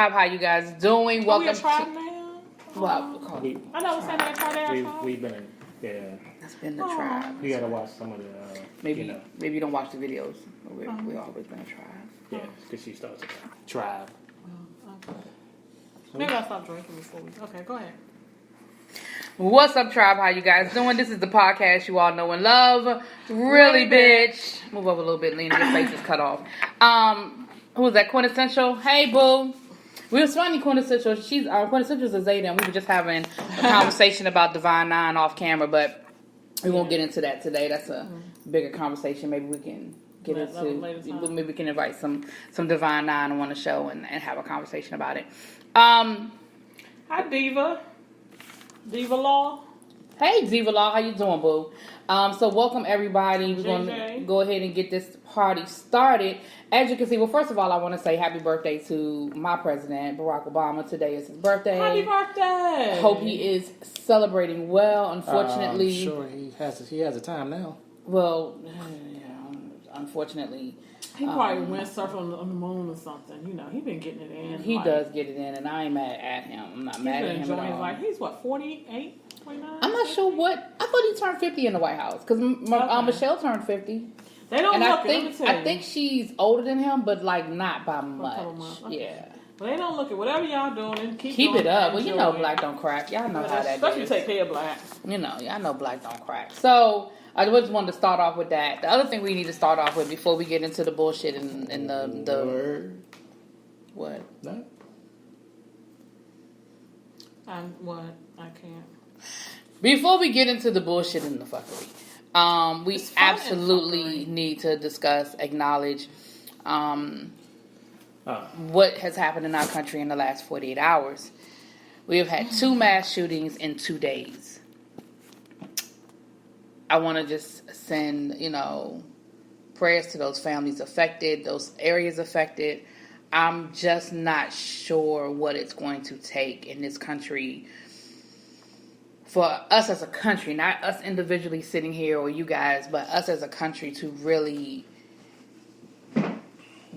Tribe? How you guys doing? Welcome we a tribe now? Well, I know we're saying that tribe. We've been, yeah. That's been the tribe. You gotta watch some of the, maybe you don't watch the videos. We always been a tribe. Yeah, because she starts a tribe. Okay. Maybe I'll stop drinking before we. Okay, go ahead. What's up, Tribe? How you guys doing? This is the podcast you all know and love. Really, bitch. Move over a little bit, Lena. Your face is cut off. Who was that? Quintessential. Hey, boo. We was funny, Quintessential. Quintessential's a Zayda, and we were just having a conversation about Divine Nine off camera, but we won't get into that today. That's a bigger conversation. Maybe we can get into. Maybe we can invite some Divine Nine on the show and have a conversation about it. Hi, Diva Law. Hey, Diva Law. How you doing, boo? So welcome everybody. We're going to go ahead and get this party started. As you can see, well, first of all, I want to say happy birthday to my president, Barack Obama. Today is his birthday. Happy birthday! Hope he is celebrating well. Unfortunately, I'm sure he has the time now. Well, unfortunately, he probably went surfing on the moon or something. You know, he been getting it in. He does get it in, and I ain't mad at him. I'm not mad at him at all. Like he's what 48, 49? I'm not sure what. I thought he turned 50 in the White House because Michelle turned 50. They don't look it. I think she's older than him, but like not by much. Okay. Yeah. But they don't look at whatever y'all doing. Keep it up. Well, you know, black don't crack. Y'all know how that is. Especially take care of black. You know, y'all know black don't crack. So I just wanted to start off with that. The other thing we need to start off with before we get into the bullshit and the word. What? No. What? I can't. Before we get into the bullshit and the fuckery. We absolutely need to discuss, acknowledge what has happened in our country in the last 48 hours. We have had 2 mass shootings in 2 days. I want to just send, prayers to those families affected, those areas affected. I'm just not sure what it's going to take in this country for us as a country, not us individually sitting here or you guys, but us as a country to really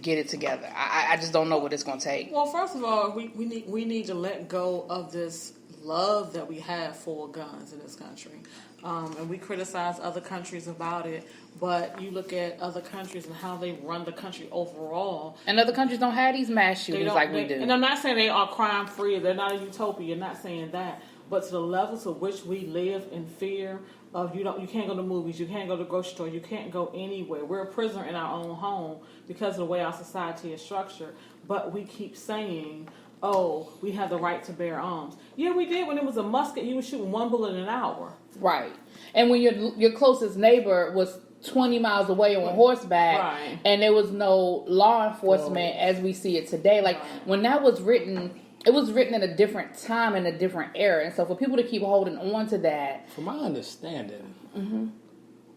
get it together. I just don't know what it's going to take. Well, first of all, we need to let go of this love that we have for guns in this country. And we criticize other countries about it, but you look at other countries and how they run the country overall. And other countries don't have these mass shootings like we do. And I'm not saying they are crime-free. They're not a utopia. I'm not saying that. But to the level to which we live in fear of you can't go to movies, you can't go to the grocery store, you can't go anywhere. We're a prisoner in our own home because of the way our society is structured. But we keep saying, oh, we have the right to bear arms. Yeah, we did when it was a musket. You were shooting 1 bullet an hour. Right. And when your closest neighbor was 20 miles away on horseback, right, and there was no law enforcement as we see it today. Like, when that was written, it was written in a different time and a different era. And so for people to keep holding on to that. From my understanding,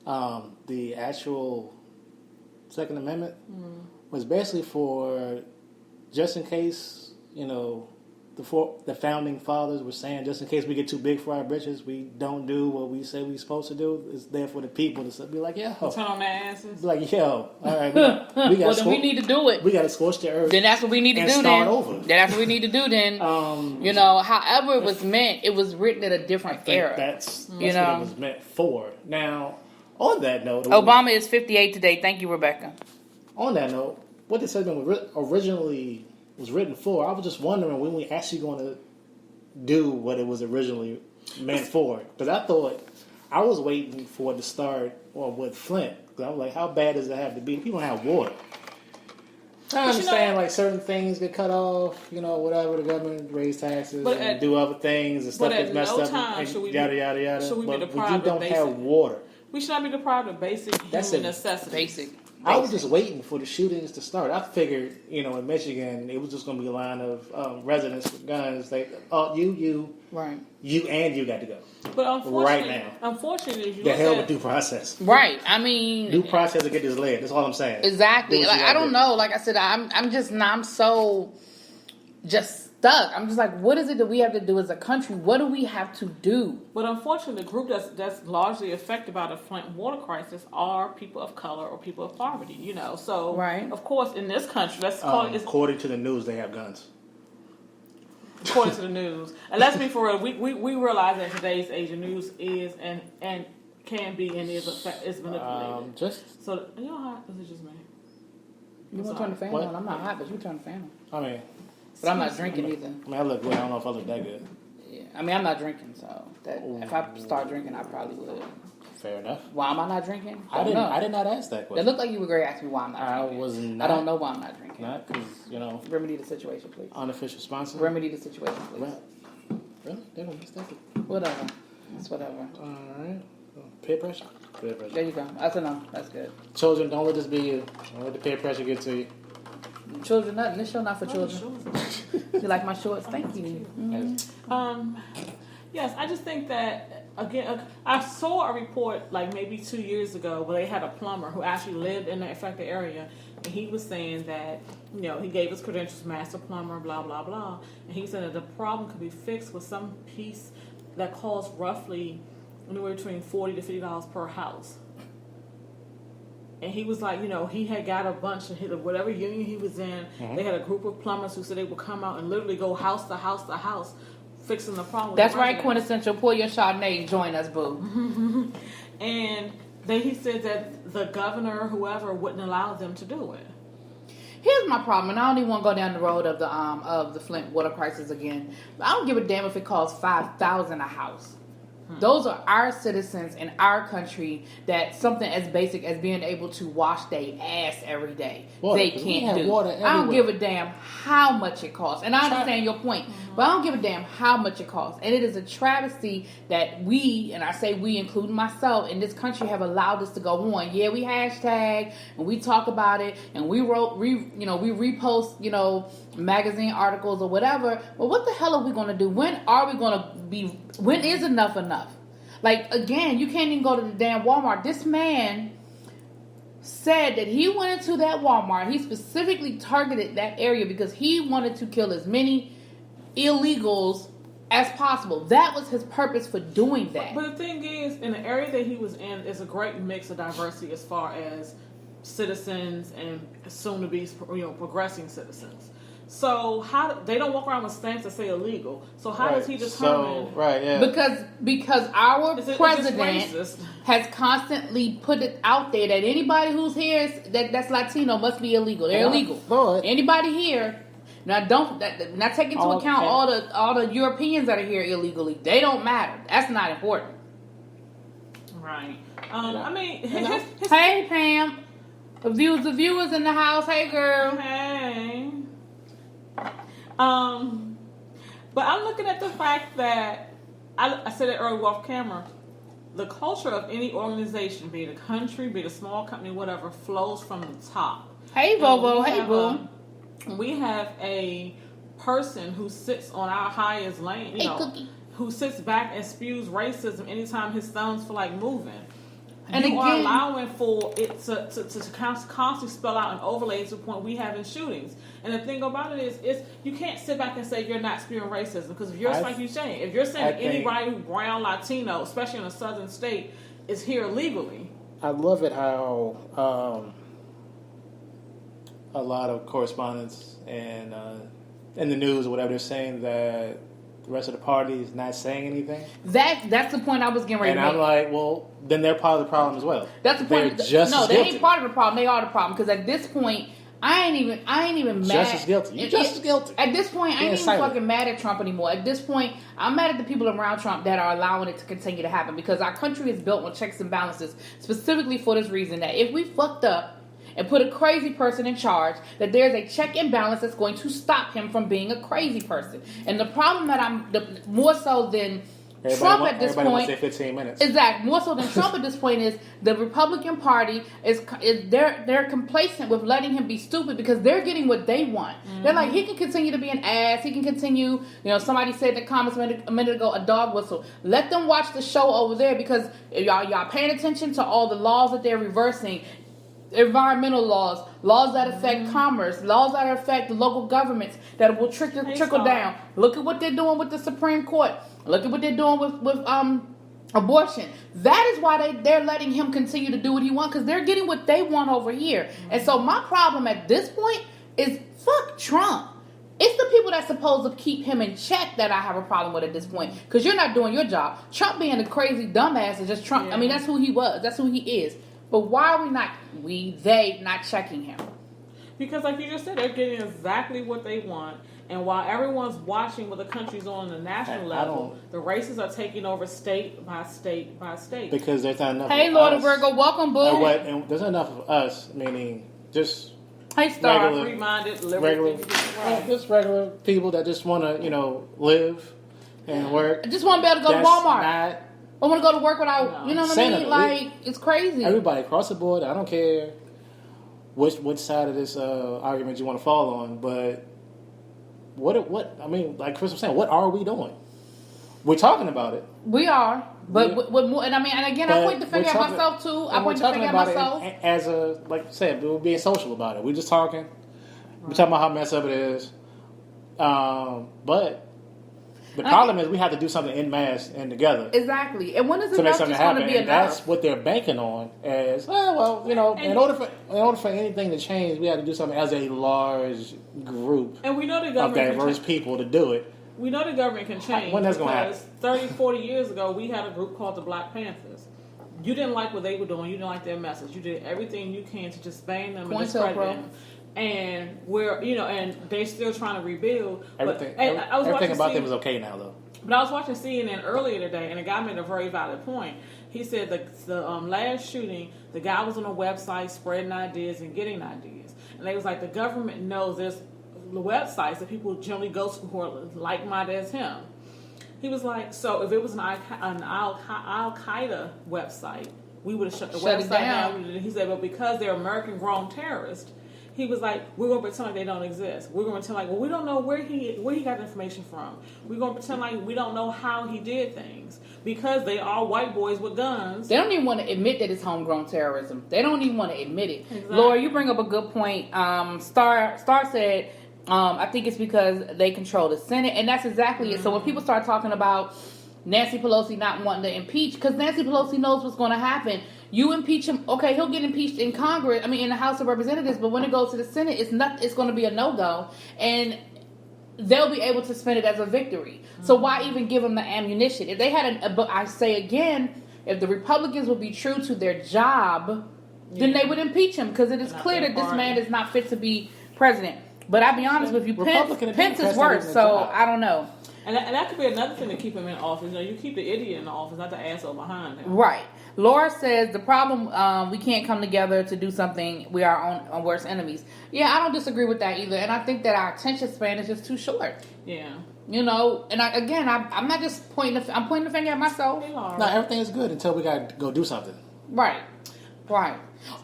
the actual Second Amendment was basically for just in case, the founding fathers were saying, just in case we get too big for our britches, we don't do what we say we're supposed to do. It's there for the people to be like, yo. Turn on their asses. Be like, yo, all right, we got well, then we need to do it. We got to scorch the earth. Then that's what we need to do. Start over. That's what we need to do. Then, however it was meant, it was written in a different era. That's what it was meant for. Now, on that note, Obama is 58 today. Thank you, Rebecca. On that note, what this segment originally was written for, I was just wondering when we actually going to do what it was originally meant for. Because I was waiting for it to start with Flint. Because I was like, how bad does it have to be? People don't have water. I understand, like, certain things get cut off, whatever, the government raise taxes and do other things and stuff gets messed up and yada, yada, yada. But you don't have water. We should not be deprived of basic human necessities. Basic. I was just waiting for the shootings to start. I figured, in Michigan, it was just going to be a line of residents with guns. Right. You got to go. But unfortunately, the hell with due process. Right. I mean, due process to get this led. That's all I'm saying. Exactly. Like, I don't know. Like I said, I'm so just stuck. I'm just like, what is it that we have to do as a country? What do we have to do? But unfortunately, the group that's largely affected by the Flint water crisis are people of color or people of poverty, So, right. Of course, in this country, let's call it... According to the news, they have guns. according to the news. And let's be for real, we realize that today's age of news is and can be and is manipulated. So are y'all hot? Is it just me? You want to turn the fan on? I'm not hot, but you turn the fan on. I mean, but I'm not drinking either. I mean, I look good. I don't know if I look that good. Yeah, I mean, I'm not drinking, so if I start drinking, I probably would. Fair enough. Why am I not drinking? I did not ask that question. It looked like you were going to ask me why I'm not drinking. I was not. I don't know why I'm not drinking. Not because, Remedy the situation, please. Unofficial sponsor. Remedy the situation, please. Well, really? They don't mistake it. Whatever. It's whatever. Alright. Peer pressure? Peer pressure. There you go. That's enough. That's good. Children, don't let this be you. Don't let the peer pressure get to you. Children, nothing. This show not for children. You like my shorts? Thank you. Mm-hmm. Yes, I just think that, again, I saw a report like maybe 2 years ago where they had a plumber who actually lived in the affected area, and he was saying that, he gave his credentials, master plumber, blah, blah, blah, and he said that the problem could be fixed with some piece that costs roughly anywhere between $40 to $50 per house. And he was like, he had got a bunch of whatever union he was in. Mm-hmm. They had a group of plumbers who said they would come out and literally go house to house to house fixing the problem. That's right, Quintessential. Pour your Chardonnay and join us, boo. And then he said that the governor or whoever wouldn't allow them to do it. Here's my problem, and I don't even want to go down the road of the Flint water crisis again. I don't give a damn if it costs $5,000 a house. Those are our citizens in our country that something as basic as being able to wash their ass every day, they can't do. I don't give a damn how much it costs. And I understand your point, but I don't give a damn how much it costs. And it is a travesty that we, and I say we, including myself, in this country have allowed this to go on. Yeah, we hashtag and we talk about it and we repost, magazine articles or whatever. But what the hell are we going to do? When is enough enough? Like, again, you can't even go to the damn Walmart. This man said that he went into that Walmart. He specifically targeted that area because he wanted to kill as many illegals as possible. That was his purpose for doing that. But the thing is, in the area that he was in, is a great mix of diversity as far as citizens and soon to be, progressing citizens. So they don't walk around with stamps that say illegal. So how does he determine? Because our president has constantly put it out there that anybody who's here that's Latino must be illegal. They're illegal. Lord. Anybody here. Now not take into account all the Europeans that are here illegally. They don't matter. That's not important. Right. Hey Pam. The viewers in the house. Hey girl. Hey. But I'm looking at the fact that I said it earlier off camera. The culture of any organization, be it a country, be it a small company, whatever, flows from the top. Hey Bobo, hey boo. We have a person who sits on our highest lane, who sits back and spews racism anytime his thumbs feel like moving. And you are allowing for it to constantly spell out and overlay to the point we have in shootings. And the thing about it is you can't sit back and say you're not spewing racism, because if you're saying anybody who's brown, Latino, especially in a southern state, is here illegally. I love it how a lot of correspondents and in the news or whatever, they're saying that the rest of the party is not saying anything. That's the point I was getting ready to make. And I'm like, well, then they're part of the problem as well. That's the point. They ain't part of the problem. They are the problem. Because at this point, I ain't even mad. Just as guilty. You're just as guilty. At this point, I ain't even fucking mad at Trump anymore. At this point, I'm mad at the people around Trump that are allowing it to continue to happen. Because our country is built on checks and balances, specifically for this reason, that if we fucked up and put a crazy person in charge, that there's a check and balance that's going to stop him from being a crazy person. And the problem that more so than Trump at this point, wants to say 15 minutes. Exactly. More so than Trump at this point is the Republican Party is they're complacent with letting him be stupid because they're getting what they want. Mm-hmm. They're like, he can continue to be an ass. He can continue. Somebody said in the comments a minute ago, a dog whistle. Let them watch the show over there, because if y'all paying attention to all the laws that they're reversing. Environmental laws that affect commerce, laws that affect the local governments that will trickle down. Look at what they're doing with the Supreme Court. Look at what they're doing with abortion. That is why they're letting him continue to do what he wants, because they're getting what they want over here. And so my problem at this point is fuck Trump. It's the people that's supposed to keep him in check that I have a problem with at this point. Because you're not doing your job. Trump being a crazy dumbass is just Trump. Yeah. I mean, that's who he was. That's who he is. But why are they not checking him? Because like you just said, they're getting exactly what they want. And while everyone's watching what the country's on the national level, the races are taking over state by state by state. Because there's not enough Hey, of Lord us. of Virgo, welcome, boo. And there's not enough of us, meaning just Hey, Star. regular- Free-minded, regular, liberal. just regular people that just want to, live and work. I just want to be able to go to That's Walmart. not I want to go to work without, No. you know what I Saying mean? it, Like, it's crazy. everybody across the board. I don't care which side of this argument you want to fall on, but what I mean, like Chris was saying, what are we doing? We're talking about it. We are. But Yeah. with more, and I mean, and again, I point the finger at myself too. I point the finger at myself. As a, like I said, we're being social about it. We're just talking. We're talking about how messed up it is. But the problem is we have to do something en masse and together Exactly. And when is to make enough something just going happen. to be And enough? that's what they're banking on as, in order for anything to change, we have to do something as a large group And we know the of government can diverse change. people to do it. We know the government can change. When that's gonna because 30, 40 years ago, we had a group called the Black Panthers. You didn't like what they were doing. You didn't like their message. You did everything you can to just bang them and discredit them. And and they're still trying to rebuild. Everything Everything about them is okay now, though. But I was watching CNN earlier today, and a guy made a very valid point. He said the last shooting, the guy was on a website spreading ideas and getting ideas. And they was like, the government knows there's the websites that people generally go to who are like-minded as him. He was like, so if it was an Al-Qaeda website, we would have shut the website down. He said, but because they're American-grown terrorists, he was like, we're going to pretend like they don't exist. We're going to pretend like, well, we don't know where he got the information from. We're going to pretend like we don't know how he did things. Because they are white boys with guns. They don't even want to admit that it's homegrown terrorism. They don't even want to admit it. Exactly. Laura, you bring up a good point. Star said, I think it's because they control the Senate. And that's exactly it. So when people start talking about Nancy Pelosi not wanting to impeach, because Nancy Pelosi knows what's going to happen. You impeach him, okay, he'll get impeached in Congress, in the House of Representatives, but when it goes to the Senate, it's going to be a no-go. And they'll be able to spend it as a victory. So why even give them the ammunition? If they had but I say again, if the Republicans would be true to their job, then they would impeach him, because it is clear that this man is not fit to be president. But I'll be honest with you, Pence is worse, so I don't know. And that could be another thing to keep him in office. You keep the idiot in the office, not the asshole behind him. Right. Laura says the problem, we can't come together to do something. We are on worst enemies. Yeah, I don't disagree with that either. And I think that our attention span is just too short. Yeah. And I'm not just I'm pointing the finger at myself. No, everything is good until we got to go do something. Right.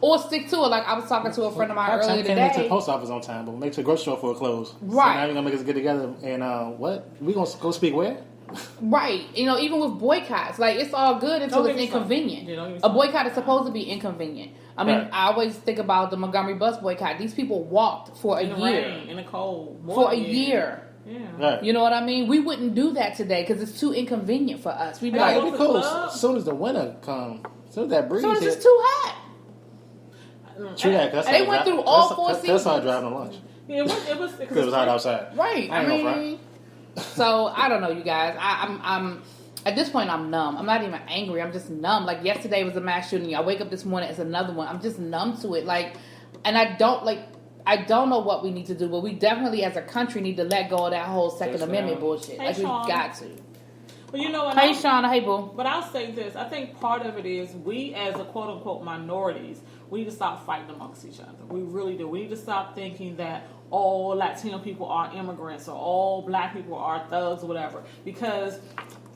Or stick to it. Like I was talking to a friend of mine earlier today. Can't make it to the post office on time, but we'll make it to the grocery store before it closes. Right. So now we're going to make us get together and what? We going to go speak where? Right. Even with boycotts, like it's all good until it's inconvenient. A boycott is supposed to be inconvenient. I always think about the Montgomery bus boycott. These people walked for a year. Rain, in the cold. For a year. Yeah. Right. You know what I mean? We wouldn't do that today because it's too inconvenient for us. We'd be Like, like, it'd be cool. As soon as the winter comes, as soon as that breeze so it's hit. just too hot. True that. They went through all 4 seasons. That's how I drive on lunch. Yeah, it was Because it was hot outside. Right. I ain't gonna front. So I don't know, you guys. I'm at this point I'm numb. I'm not even angry. I'm just numb. Like yesterday was a mass shooting. I wake up this morning, it's another one. I'm just numb to it. And I don't know what we need to do, but we definitely as a country need to let go of that whole Second Amendment bullshit. Hey, we've got to. Well, you know what? Hey, Shauna. Hey, boo. But I'll say this. I think part of it is we as a quote-unquote minorities, we need to stop fighting amongst each other. We really do. We need to stop thinking that all Latino people are immigrants or all black people are thugs or whatever. Because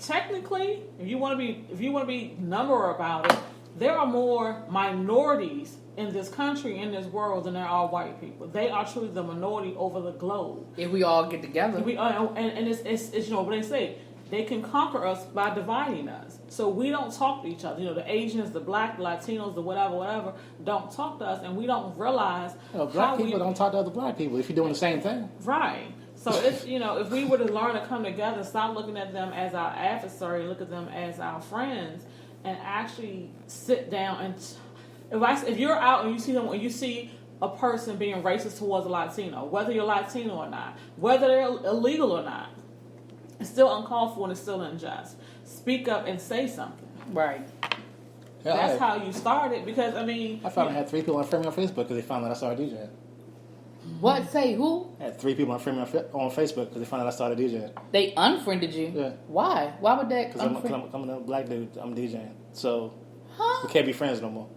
technically, if you want to be number about it, there are more minorities in this country, in this world, than there are white people. They are truly the minority over the globe. If we all get together. And it's what they say. They can conquer us by dividing us. So we don't talk to each other. The Asians, the black, the Latinos, the whatever, don't talk to us, and we don't realize black people don't talk to other black people if you're doing the same thing. Right. So it's if we were to learn to come together, stop looking at them as our adversary, look at them as our friends, and actually sit down and if you're out and you see them, when you see a person being racist towards a Latino, whether you're Latino or not, whether they're illegal or not. It's still uncalled for and it's still unjust. Speak up and say something. Right. Yeah, That's how you started. Because I finally had 3 people unfriend me on Facebook because they found out I started DJing. What? Say who? I had 3 people unfriend me on Facebook because they found out I started DJing. They unfriended you? Yeah. Why? Why would that? Because I'm a black dude. I'm DJing, so Huh? we can't be friends no more.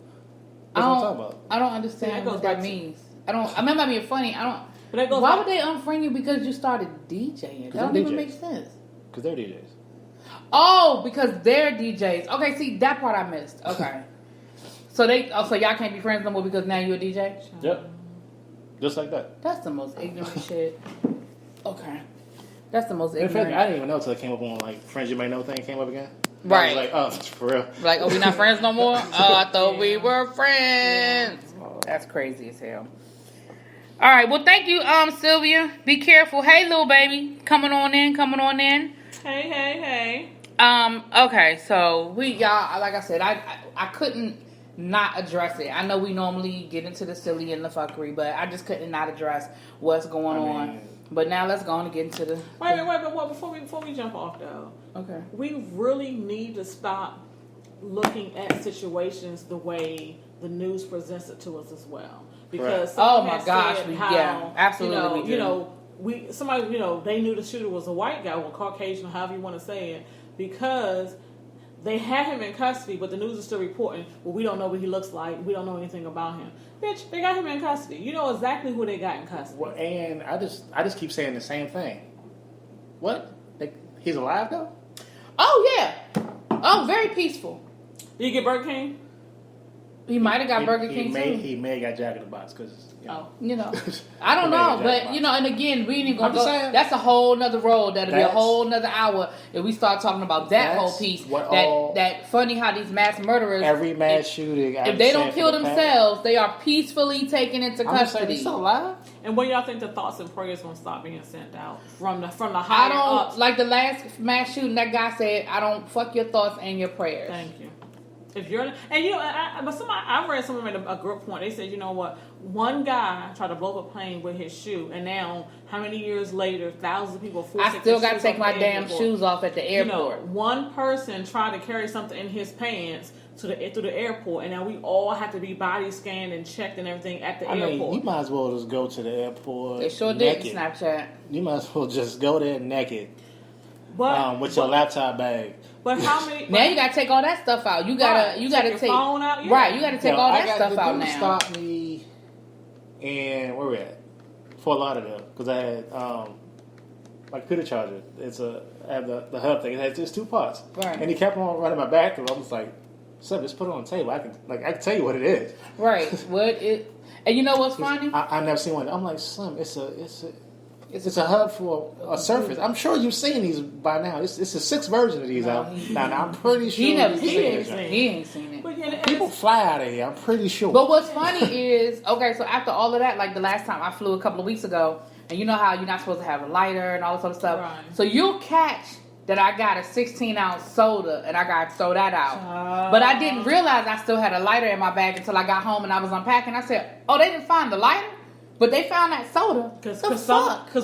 That's what I'm talking about. I don't understand what that means. I remember being funny. Why would they unfriend you because you started DJing? That don't even make sense. Because they're DJs. Oh, because they're DJs. Okay, see that part I missed. Okay. So y'all can't be friends no more because now you're a DJ? Yep. Just like that. That's the most ignorant shit. Okay. That's the most In ignorant. fact, I didn't even know until it came up on like Friends You May Know thing came up again. Right. I was like, oh, for real. Like, oh, we not friends no more? Oh, I thought we were friends. That's crazy as hell. All right. Well, thank you, Sylvia. Be careful. Hey, little baby. Coming on in. Hey. Okay. So y'all, like I said, I couldn't not address it. I know we normally get into the silly and the fuckery, but I just couldn't not address what's going on. But now let's go on and get into the... Wait, but before we jump off, though. Okay. We really need to stop looking at situations the way the news presents it to us as well. Because oh my gosh, absolutely. Somebody they knew the shooter was a white guy or Caucasian, or however you want to say it, because they had him in custody, but the news is still reporting, well, we don't know what he looks like, we don't know anything about him. Bitch, they got him in custody. You know exactly who they got in custody. Well, and I just keep saying the same thing. What? He's alive though? Oh yeah. Oh, very peaceful. Did you get Burger King? He might have got Burger King too. He may have got Jack in the Box because I don't know, but and again, we ain't gonna go. That's a whole nother road. That'll be a whole nother hour if we start talking about that whole piece. That funny how these mass murderers, every mass shooting, if they don't kill themselves, they are peacefully taken into custody. He's still alive. And when y'all think the thoughts and prayers gonna stop being sent out from the higher ups? Like the last mass shooting, that guy said, "I don't fuck your thoughts and your prayers." Thank you. If you're I read somewhere in a group point. They said, you know what? One guy tried to blow up a plane with his shoe, and now how many years later, thousands of people. I still got to take my damn shoes off at the airport. One person tried to carry something in his pants through the airport, and now we all have to be body scanned and checked and everything at the airport. You might as well just go to the airport. They sure naked. did Snapchat. You might as well just go there naked, with your laptop bag. But how many? Now you gotta take all that stuff out. You gotta take your phone out. Yeah. Right, you gotta take all that stuff out now. Stopped me, and where we at? Fort Lauderdale, because I had my computer charger. I have the hub thing. It has just 2 parts. Right. And he kept on running my back, and I was like, "Son, just put it on the table. I can tell you what it is." Right. And you know what's funny? I've never seen one. I'm like, "Son, it's a hub for a Surface." I'm sure you've seen these by now. It's a 6th version of these out. Now I'm pretty sure he ain't seen it. People fly out of here. I'm pretty sure. But what's funny is, okay, so after all of that, like the last time I flew a couple of weeks ago, and you know how you're not supposed to have a lighter and all this other stuff. Right. So you'll catch that I got a 16-ounce soda and I got to throw that out. But I didn't realize I still had a lighter in my bag until I got home and I was unpacking. I said, "Oh, they didn't find the lighter? But they found that soda." Because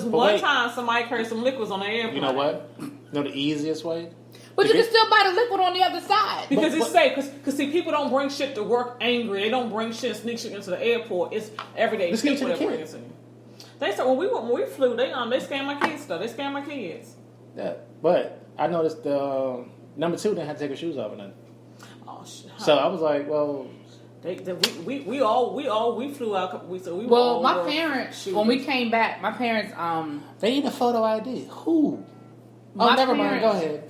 one time somebody carried some liquids on the airplane. You know what? The easiest way? But you can still buy the liquid on the other side. Because it's safe. Because see, people don't bring shit to work angry. They don't bring shit, sneak shit into the airport. It's everyday people that bring it to you. They said when we flew, they scammed my kids stuff. They scammed my kids. Yeah, but I noticed the number 2 didn't have to take her shoes off or nothing. Oh shit. So I was like, well. We flew out a couple weeks ago. Well, my parents, when we came back, my parents, they need a photo ID. Who? Never mind. Go ahead.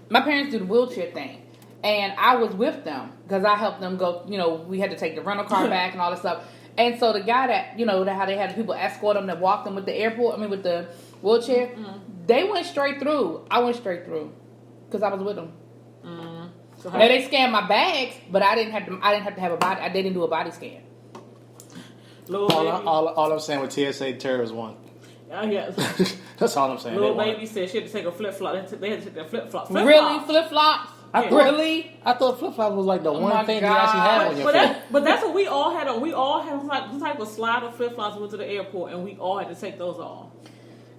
My parents do the wheelchair thing, and I was with them because I helped them go. We had to take the rental car back and all this stuff. And so the guy that how they had the people escort them that walked them with the airport. with the wheelchair. Mm-hmm. They went straight through. I went straight through because I was with them. Mm-hmm. So now they scanned my bags, but I didn't have to have a body. They didn't do a body scan. All I'm saying with TSA terrorist one. Yeah. That's all I'm saying. Little baby said she had to take a flip flop. They had to take their flip flops. Really, flip flops? Really? I thought flip flops was like the my one thing you God. actually have on your feet. But that's what we all had on. We all had like some type of slider flip flops. Went to the airport and we all had to take those off.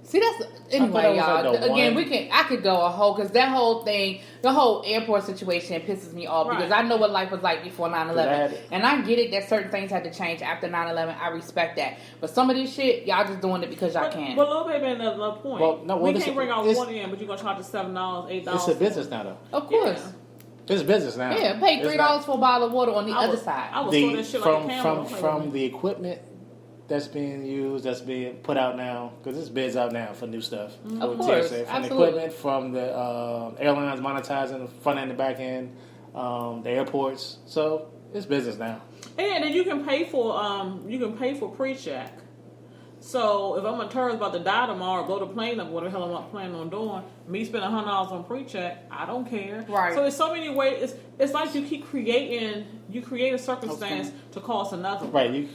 See, that's anyway, that was y'all. like the Again, one. I could go a whole because that whole thing, the whole airport situation pisses me off because I know what life was like before 9/11, and I get it that certain things had to change after 9/11. I respect that, but some of this shit, y'all just doing it because y'all can. But little baby, another point. We can't bring our water in, but you're gonna charge us $7, $8. It's a business now, though. Of course. Yeah. It's business now. Yeah, pay $3 for a bottle of water on the other side. I was throwing that shit like a camera. From the equipment that's being used, that's being put out now, because there's bids out now for new stuff. Of course, from absolutely. the equipment, from the airlines monetizing the front end and back end, the airports. So it's business now. And then you can pay for pre-check. So if I'm a tourist about to die tomorrow, or blow the plane up, what the hell am I planning on doing? Me spending $100 on pre-check, I don't care. Right. So there's so many ways. It's like you keep creating. You create a circumstance to cause another. Right. You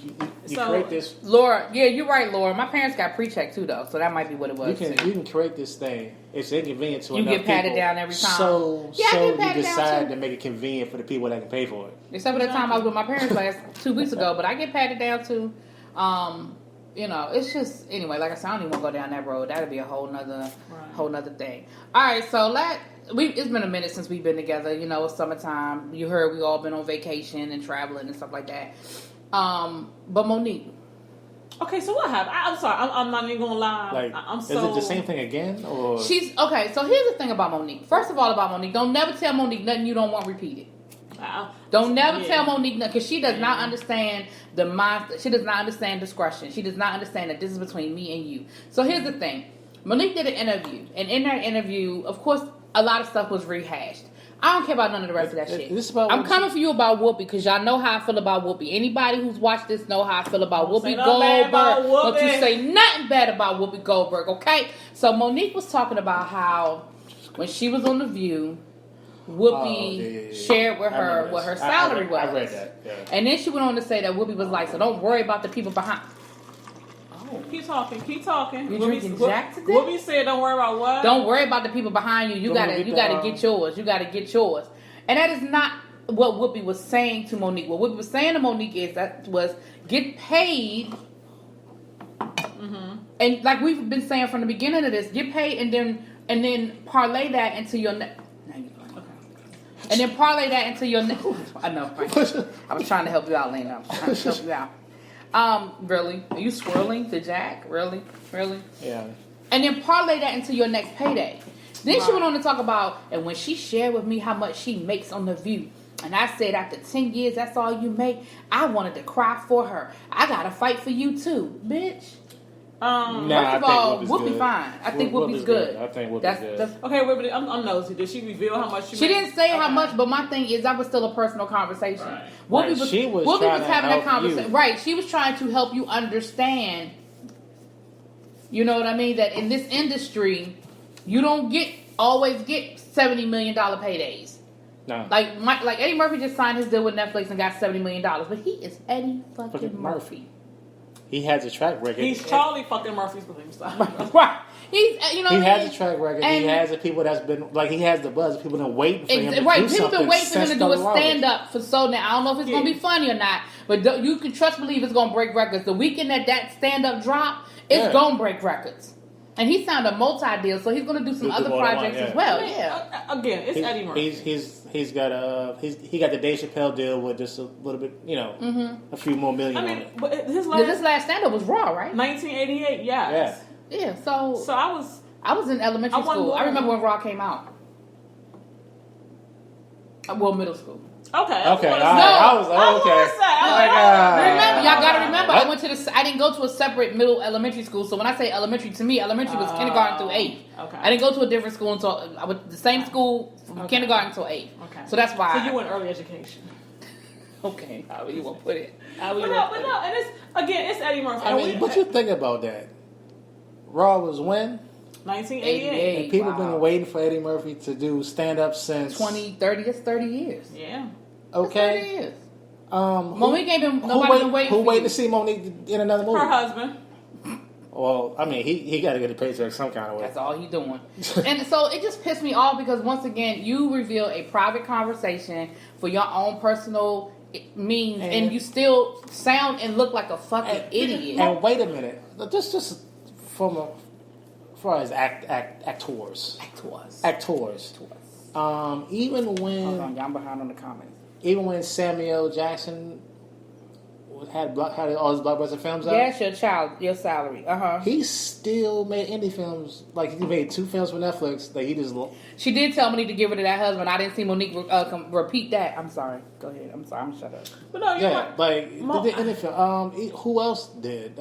create this. Laura, yeah, you're right, Laura. My parents got pre-check too, though, so that might be what it was. You can create this thing. It's inconvenient to you enough get patted people, down every time. So I get you patted down decide too. to make it convenient for the people that can pay for it. Except for the time I was with my parents last 2 weeks ago, but I get patted down too. You know, it's just anyway. Like I said, I don't even want to go down that road. That'd be a whole nother thing. All right, so it's been a minute since we've been together. You know, it's summertime. You heard we all been on vacation and traveling and stuff like that. But Monique. Okay, so what happened? I'm sorry. I'm not even gonna lie. Like, I'm so. Is it the same thing again, or She's okay. So here's the thing about Monique. First of all, about Monique, don't never tell Monique nothing you don't want repeated. Don't never tell Monique nothing because she does not understand the mind. She does not understand discretion. She does not understand that this is between me and you. So here's the thing. Monique did an interview, and in that interview, of course, a lot of stuff was rehashed. I don't care about none of the rest of that shit. I'm coming for you about Whoopi because y'all know how I feel about Whoopi. Anybody who's watched this know how I feel about Whoopi Goldberg. Don't you say nothing bad about Whoopi Goldberg, okay? So Monique was talking about how when she was on The View, Whoopi shared with her what her salary was. I read that. Yeah. And then she went on to say that Whoopi was like, so don't worry about the people behind. Keep talking. You drinking Jack today? Whoopi said, "Don't worry about what. Don't worry about the people behind you. You gotta get yours. You gotta get yours." And that is not what Whoopi was saying to Monique. What Whoopi was saying to Monique is that was get paid. And like we've been saying from the beginning of this, get paid and then parlay that into your next. And then parlay that into your next. I know. Right? I was trying to help you out, Lena. I was trying to help you out. Really? Are you swirling the Jack? Really? Yeah. And then parlay that into your next payday. Then she went on to talk about, and when she shared with me how much she makes on The View, and I said after 10 years that's all you make, I wanted to cry for her. I gotta fight for you too, bitch. First of all, Whoopi fine. I think Whoopi's good. I think Whoopi's good. Okay, Whoopi, I'm nosy. Did she reveal how much she made? Didn't say how much, but my thing is that was still a personal conversation. Right. Whoopi was having that conversation. You. Right. She was trying to help you understand, you know what I mean, that in this industry, you don't always get $70 million paydays. No. Like Eddie Murphy just signed his deal with Netflix and got $70 million, but he is Eddie fucking Murphy. He has a track record. He's Charlie fucking Murphy's style. Right. He's, you know, he has a track record. And he has the people that's been like he has the buzz. People been waiting for him to do something. People been waiting for him to do a stand up for so now. I don't know if it's gonna be funny or not, but you can trust believe it's gonna break records. The weekend that stand up drop, it's gonna break records. And he signed a multi-deal, so he's going to do some other projects as well. Yeah. Again, it's Eddie Murphy. He got the Dave Chappelle deal with just a little bit, a few more million on it. But his last stand-up was Raw, right? 1988, yes. Yeah. So I was in elementary school. I remember when Raw came out. Well, middle school. Okay. I was remember, y'all gotta remember. I didn't go to a separate middle elementary school. So when I say elementary, to me, elementary was kindergarten through 8th. Okay. I didn't go to a different school until I went to the same school from kindergarten until 8th. Okay. So that's why. So you went early education. Okay. However you want to put it. But no, and it's Eddie Murphy. I mean, but you think about that. Raw was when? 1988. And people been waiting for Eddie Murphy to do stand-up since 30 years. Yeah. Okay. 30 years. Monique ain't been. Nobody been waiting. Who waiting to see Monique in another movie? Her husband. Well, I mean, he got to get a paycheck some kind of way. That's all he's doing. And so it just pissed me off because once again, you reveal a private conversation for your own personal means, and you still sound and look like a fucking idiot. And wait a minute, just from as far as actors. Even when hold on, y'all behind on the comments. Even when Samuel Jackson had all his blockbuster films out. Yeah, your salary. He still made indie films. Like, he made 2 films for Netflix that he just... She did tell Monique to give her to that husband. I didn't see Monique repeat that. I'm sorry. Go ahead. I'm sorry. I'm shut up. But no, you're right. Like, the indie film. Who else did?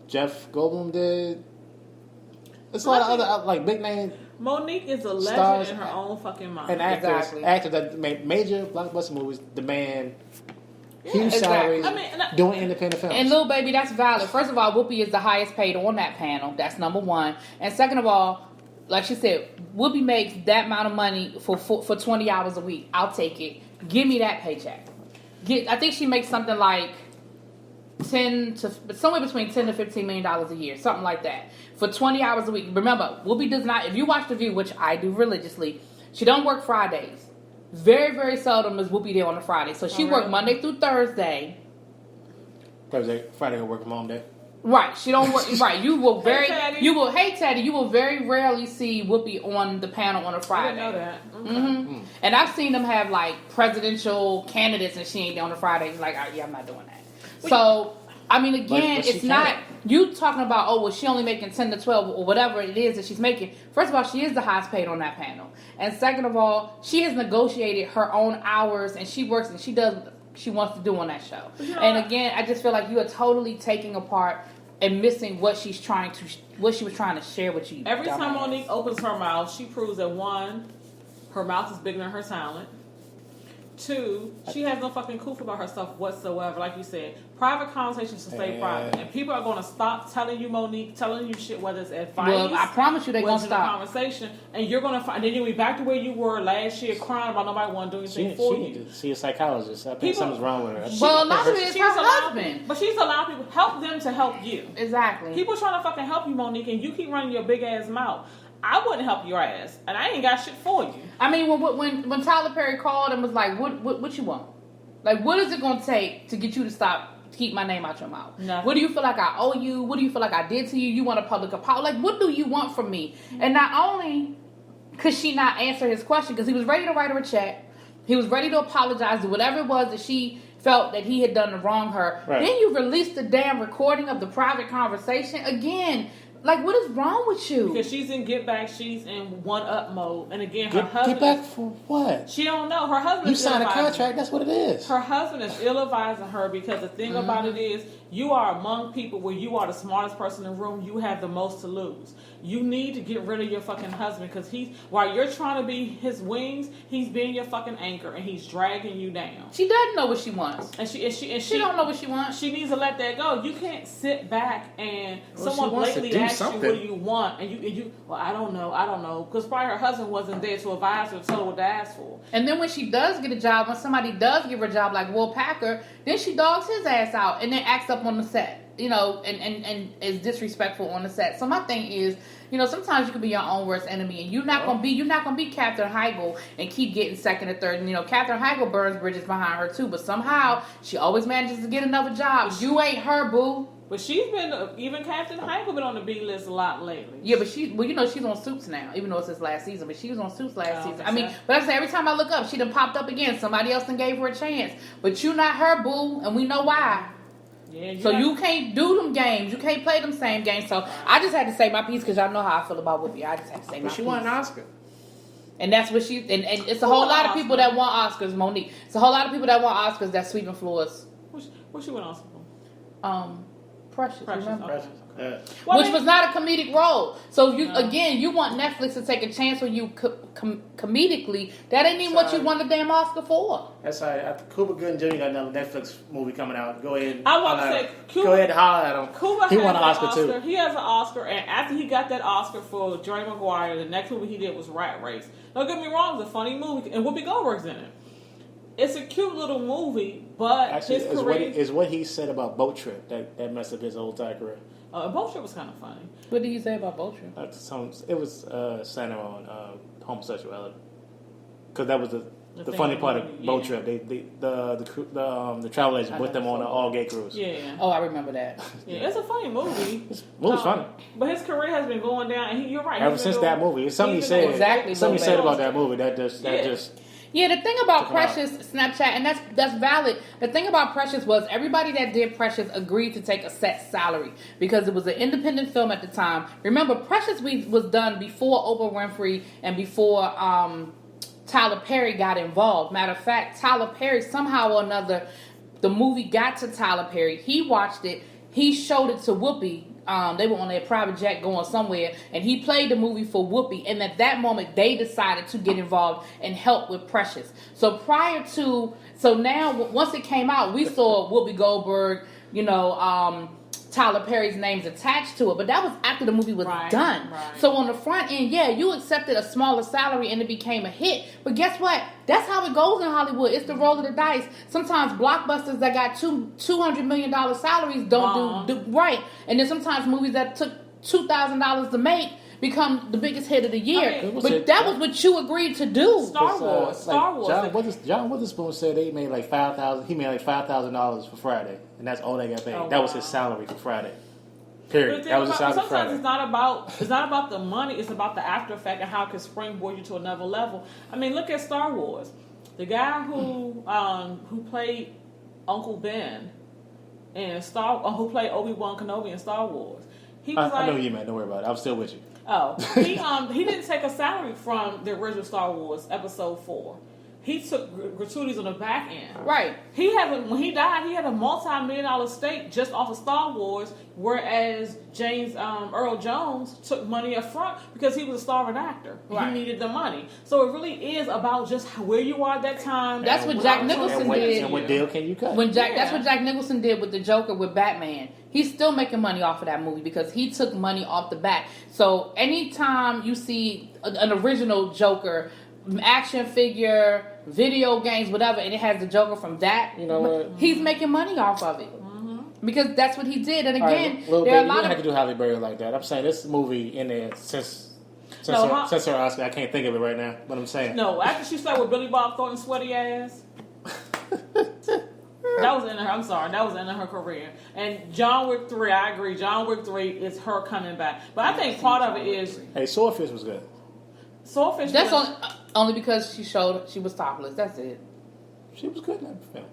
Jeff Goldblum did. It's a lot of other, like, big name... Monique is a legend stars in her own fucking mind. And actors that made major blockbuster movies demand huge salaries doing independent films. And Lil Baby, that's valid. First of all, Whoopi is the highest paid on that panel. That's number one. And second of all, like she said, Whoopi makes that amount of money for 20 hours a week. I'll take it. Give me that paycheck. I think she makes something like somewhere between $10 to $15 million a year, something like that, for 20 hours a week. Remember, Whoopi does not. If you watch The View, which I do religiously, she don't work Fridays. Very, very seldom is Whoopi there on a Friday. So she worked Monday through Thursday. Friday will work from home day. Right, she don't work. Right, you will Teddy, you will very rarely see Whoopi on the panel on a Friday. I didn't know that. Okay. Mm-hmm. And I've seen them have like presidential candidates, and she ain't there on a Friday. Like, I'm not doing that. So, I mean, again, it's not you talking about, oh, well, she only making 10 to 12 or whatever it is that she's making. First of all, she is the highest paid on that panel. And second of all, she has negotiated her own hours, and she works and she does what she wants to do on that show. And again, I just feel like you are totally taking apart and missing what she was trying to share with you. Every time Monique opens her mouth, she proves that 1, her mouth is bigger than her talent. 2, she has no fucking coof about herself whatsoever. Like you said, private conversations should stay private. And people are going to stop telling you, Monique, telling you shit, whether it's advice. Well, I promise you they're going to stop. Conversation, and you're going to find, then you'll be back to where you were last year crying about nobody want to do anything for you. She need to see a psychologist. I think something's wrong with her. Well, a lot of it is her husband. But she's allowing people, help them to help you. Exactly. People trying to fucking help you, Monique, and you keep running your big ass mouth. I wouldn't help your ass, and I ain't got shit for you. I mean, when Tyler Perry called and was like, "What you want? Like, what is it gonna take to get you to keep my name out your mouth? Nothing. What do you feel like I owe you? What do you feel like I did to you? You want a public apology? Like, what do you want from me?" And not only could she not answer his question, because he was ready to write her a check, he was ready to apologize to whatever it was that she felt that he had done to wrong her. Right. Then you released the damn recording of the private conversation again. Like, what is wrong with you? Because she's in get back, she's in one up mode, and again, her husband. Get back for what? She don't know. Her husband. You signed a contract. That's what it is. Her husband is ill-advising her because the thing about it is, you are among people where you are the smartest person in the room. You have the most to lose. You need to get rid of your fucking husband because while you're trying to be his wings, he's being your fucking anchor and he's dragging you down. She doesn't know what she wants, and she don't know what she wants. She needs to let that go. You can't sit back and someone blatantly asks you what do you want, and you well, I don't know, because probably her husband wasn't there to advise her, to tell her what to ask for. And then when she does get a job, when somebody does give her a job like Will Packer, then she dogs his ass out and then acts up on the set, and is disrespectful on the set. So my thing is, sometimes you can be your own worst enemy, and you're not gonna be Katherine Heigl and keep getting second or third. And Katherine Heigl burns bridges behind her too, but somehow she always manages to get another job. You ain't her, boo. But she's been, even Katherine Heigl been on the B list a lot lately. Yeah, but she's on Suits now, even though it's his last season. But she was on Suits last season. I mean, but I'm saying every time I look up, she done popped up again. Somebody else done gave her a chance. But you not her, boo, and we know why. Yeah, so you can't do them games. You can't play them same games. So I just had to say my piece because y'all know how I feel about Whoopi. I just had to say my piece. But she won an Oscar. And that's what and it's a whole lot of people that want Oscars, Monique. It's a whole lot of people that want Oscars that's sweeping floors. What she won Oscar for? Precious. Remember? Precious. Okay. Which was not a comedic role. So you want Netflix to take a chance on you comedically. That ain't even what you won the damn Oscar for. That's right. After Cuba Gooding Jr. got another Netflix movie coming out. Go ahead. I want to say, go ahead and holler at him. Cuba he won an Oscar too. He has an Oscar, and after he got that Oscar for Jerry Maguire, the next movie he did was Rat Race. Don't get me wrong, it's a funny movie, and Whoopi Goldberg's in it. It's a cute little movie, but actually, his career is what he said about Boat Trip that messed up his whole entire career. Boat Trip was kind of funny. What did you say about Boat Trip? It was centered on homosexuality, because that was the funny part of Boat Trip. The travel agent put them on an all-gay cruise. Yeah. Oh, I remember that. Yeah, it's a funny movie. This movie's funny. But his career has been going down, and you're right. Ever since that movie, it's something he said. Exactly. Something he said about that movie that just. Yeah, the thing about Precious Snapchat, and that's valid. The thing about Precious was everybody that did Precious agreed to take a set salary because it was an independent film at the time. Remember, Precious was done before Oprah Winfrey and before Tyler Perry got involved. Matter of fact, Tyler Perry, somehow or another, the movie got to Tyler Perry. He watched it. He showed it to Whoopi. They were on their private jet going somewhere, and he played the movie for Whoopi. And at that moment, they decided to get involved and help with Precious. So now, once it came out, we saw Whoopi Goldberg, Tyler Perry's names attached to it, but that was after the movie was done. Right. So on the front end, yeah, you accepted a smaller salary and it became a hit. But guess what? That's how it goes in Hollywood. It's the roll of the dice. Sometimes blockbusters that got $200 million salaries don't do right, and then sometimes movies that took $2,000 to make become the biggest hit of the year. But that was what you agreed to do. Star Wars. John Witherspoon said they made like $5,000. He made like $5,000 for Friday, and that's all they got paid. That was his salary for Friday. Period. That was his salary for Friday. Sometimes it's not about the money. It's about the after effect and how it can springboard you to another level. I mean, look at Star Wars. The guy who played Uncle Ben and who played Obi-Wan Kenobi in Star Wars. He was I know you, man. Don't worry about it. I'm still with you. Oh, he didn't take a salary from the original Star Wars Episode 4. He took gratuities on the back end. Right. When he died, he had a multi-million-dollar stake just off of Star Wars, whereas James Earl Jones took money up front because he was a starving actor. Right. He needed the money. So it really is about just where you are at that time. That's what Jack Nicholson did. And what deal can you cut? That's what Jack Nicholson did with the Joker with Batman. He's still making money off of that movie because he took money off the bat. So anytime you see an original Joker, action figure, video games, whatever, and it has the Joker from that, he's making money off of it. Because that's what he did. And again, there are a lot of... You don't have to do Halle Berry like that. I'm saying this movie in there since her Oscar, I can't think of it right now, but I'm saying... No, after she started with Billy Bob Thornton's sweaty ass... That was in her career. And John Wick 3, I agree. John Wick 3 is her coming back. But I think part of it is... Hey, Swordfish was good. Swordfish That's only because she was topless. That's it. She was good in that film.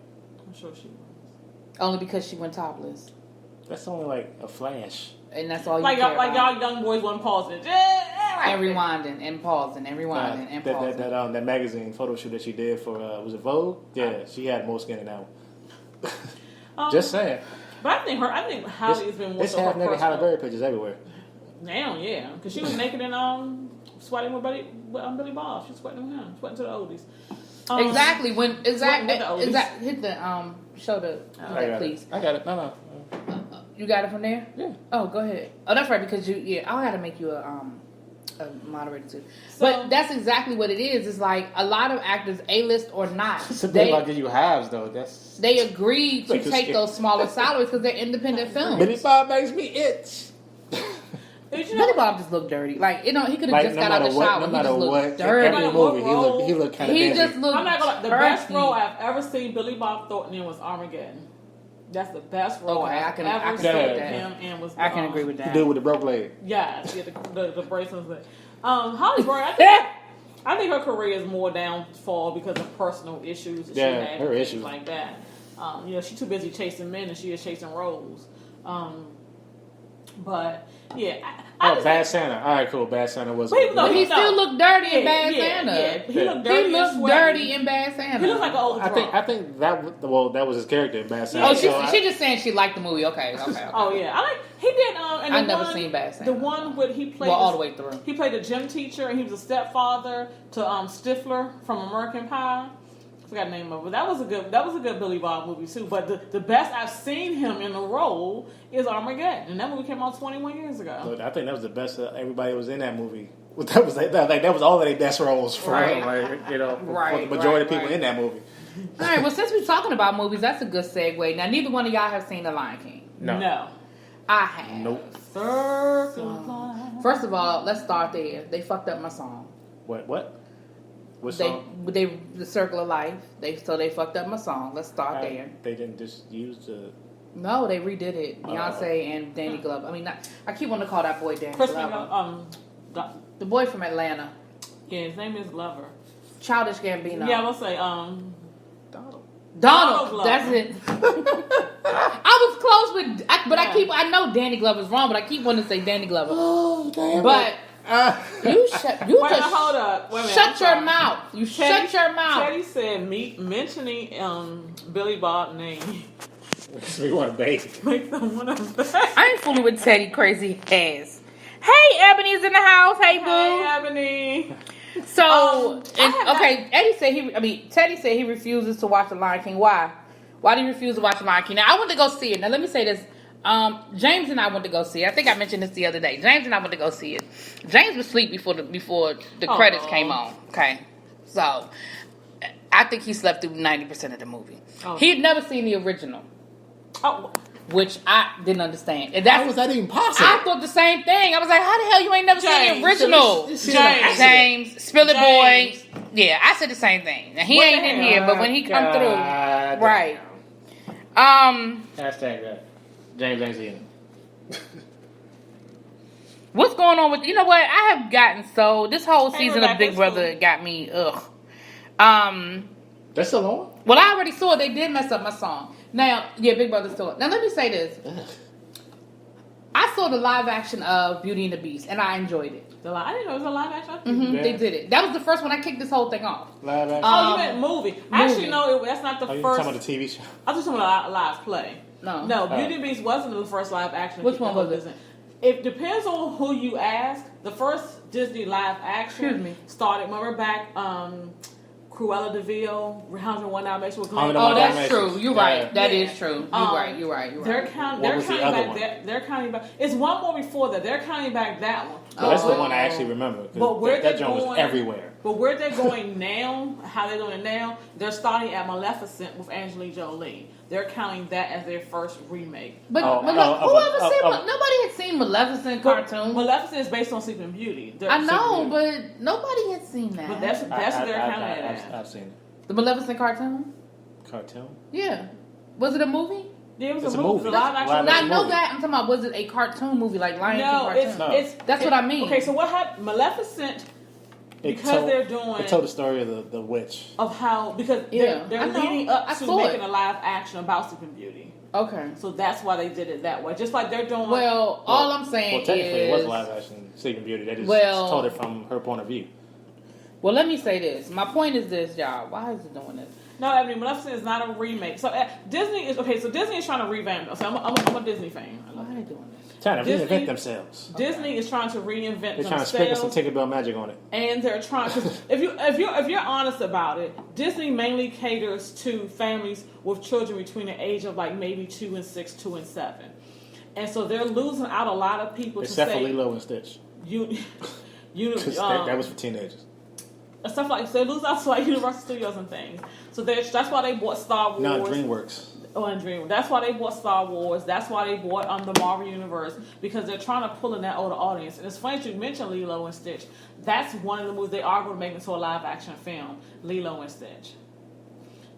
I'm sure she was. Only because she went topless. That's only like a flash. And that's all you care about. Like y'all young boys want to pause it. And rewinding and pausing and rewinding and pausing. That magazine photo shoot that she did for, was it Vogue? Yeah, she had more skin in that one. Just saying. But I think Halle has been more so her personal. There's half-naked Halle Berry pictures everywhere. Damn, yeah. Because she was naked and sweating with Billy Bob. She was sweating with him. Sweating to the oldies. Exactly. Hit the show the please. I got it. No. You got it from there? Yeah. Oh, go ahead. Oh, that's right, because I gotta make you a moderator too. But that's exactly what it is. It's like a lot of actors, A-list or not, they about give you halves though. They agree to take those smaller salaries because they're independent films. Billy Bob makes me itch. Billy Bob just looked dirty. Like, he could have just got out of the shower. No matter what, dirty. every movie he looked kind of dirty. He just looked. I'm not gonna lie. The best role I've ever seen Billy Bob Thornton in was Armageddon. That's the best role I've ever seen him in. I can agree with that. The dude with the broke leg. Yes, the bracelets. Halle Berry, I think her career is more downfall because of personal issues that she had. Her issues like that. She's too busy chasing men and she is chasing roles. But yeah, Bad Santa. All right, cool. Bad Santa was. But he still looked dirty in Bad Santa. Yeah. He looked dirty. He looked dirty in Bad Santa. He looked like an old drunk. I think that was his character in Bad Santa. Oh, she just saying she liked the movie. Okay. Oh yeah, he did. And I never seen Bad Santa. The one with he played all the way through. He played a gym teacher and he was a stepfather to Stifler from American Pie. I forgot the name of it. That was a good Billy Bob movie too. But the best I've seen him in a role is Armageddon, and that movie came out 21 years ago. Look, I think that was the best. Everybody was in that movie. That was all of their best roles for him. For the majority of people in that movie. All right. Well, since we're talking about movies, that's a good segue. Now, neither one of y'all have seen The Lion King. No. I have. Nope. First of all, let's start there. They fucked up my song. What? What song? They the Circle of Life. They fucked up my song. Let's start there. They didn't just use the. No, they redid it. Beyonce and Danny Glover. I mean, I keep wanting to call that boy Danny Glover. The boy from Atlanta. Yeah, his name is Glover. Childish Gambino. Yeah, I will say Donald. That's it. I was close with, I know Danny Glover's wrong, but I keep wanting to say Danny Glover. Oh, damn but you hold up. Wait a minute, shut your mouth. You shut your mouth. Teddy said mentioning Billy Bob's name. We want a baby. Make them want to. I ain't fooling with Teddy crazy ass. Hey, Ebony's in the house. Hey, boo. Hey, Ebony. So, Teddy said he refuses to watch The Lion King. Why? Why do you refuse to watch The Lion King? Now, I went to go see it. Now, let me say this. James and I went to go see it. I think I mentioned this the other day. James and I went to go see it. James was asleep before the credits came on. Okay. So, I think he slept through 90% of the movie. Oh. He had never seen the original. Oh. Which I didn't understand. And how was that even possible? I thought the same thing. I was like, how the hell you ain't never seen the original? James, Spiller Boy. Yeah, I said the same thing. Now, he ain't in here, but when he come through. Right. Hashtag that. James ain't seen it. What's going on with... You know what? I have gotten so... This whole season of Big Brother got me... Ugh. That's still on? Well, I already saw it. They did mess up my song. Now, yeah, Big Brother's still on. Now, let me say this. I saw the live action of Beauty and the Beast, and I enjoyed it. I didn't know it was a live action? Mm-hmm, yeah. They did it. That was the first one I kicked this whole thing off. Live action? You meant movie. Actually, no, that's not the first. You talking about the TV show? I was just talking about live play. No, Beauty and the Beast wasn't the first live action. Which one was it? It depends on who you ask. The first Disney live action started, remember back... Cruella de Vil, 101 Dalmatians with Glenn. Oh, that's true. You're right. That is true. You're right. They're counting back. It's one more before that. They're counting back that one. That's the one I actually remember. But where that joint was everywhere. But where they're going now, how they're doing it now, they're starting at Maleficent with Angelina Jolie. They're counting that as their first remake. But nobody had seen Maleficent cartoon. Maleficent is based on Sleeping Beauty. I know, but nobody had seen that. But that's what they're counting it as. I've seen it. The Maleficent cartoon? Cartoon? Yeah. Was it a movie? Yeah, it was a movie. Live action. I know that. I'm talking about, was it a cartoon movie like Lion King cartoon? That's what I mean. Okay, so what happened? Maleficent... They're doing... It told the story of the witch. Of how... Because they're leading up to making a live action about Sleeping Beauty. Okay. So that's why they did it that way. Just like they're doing... all I'm saying is... technically it was a live action Sleeping Beauty. They just told it from her point of view. Well, let me say this. My point is this, y'all. Why is it doing this? No, I mean, Maleficent is not a remake. So Disney is... Okay, so Disney is trying to revamp... So I'm a Disney fan. Why are they doing this? Trying to reinvent themselves. Disney is trying to reinvent themselves. They're trying to sprinkle some Tinkerbell magic on it. And they're trying to... if you're honest about it, Disney mainly caters to families with children between the age of like maybe 2 and 6, 2 and 7. And so they're losing out a lot of people except for Lilo and Stitch. That was for teenagers. Stuff like... So they lose out to like Universal Studios and things. So that's why they bought Star Wars. No, DreamWorks. And Dream. That's why they bought Star Wars. That's why they bought the Marvel Universe, because they're trying to pull in that older audience. And it's funny that you mentioned Lilo and Stitch. That's one of the movies they are going to make into a live action film. Lilo and Stitch.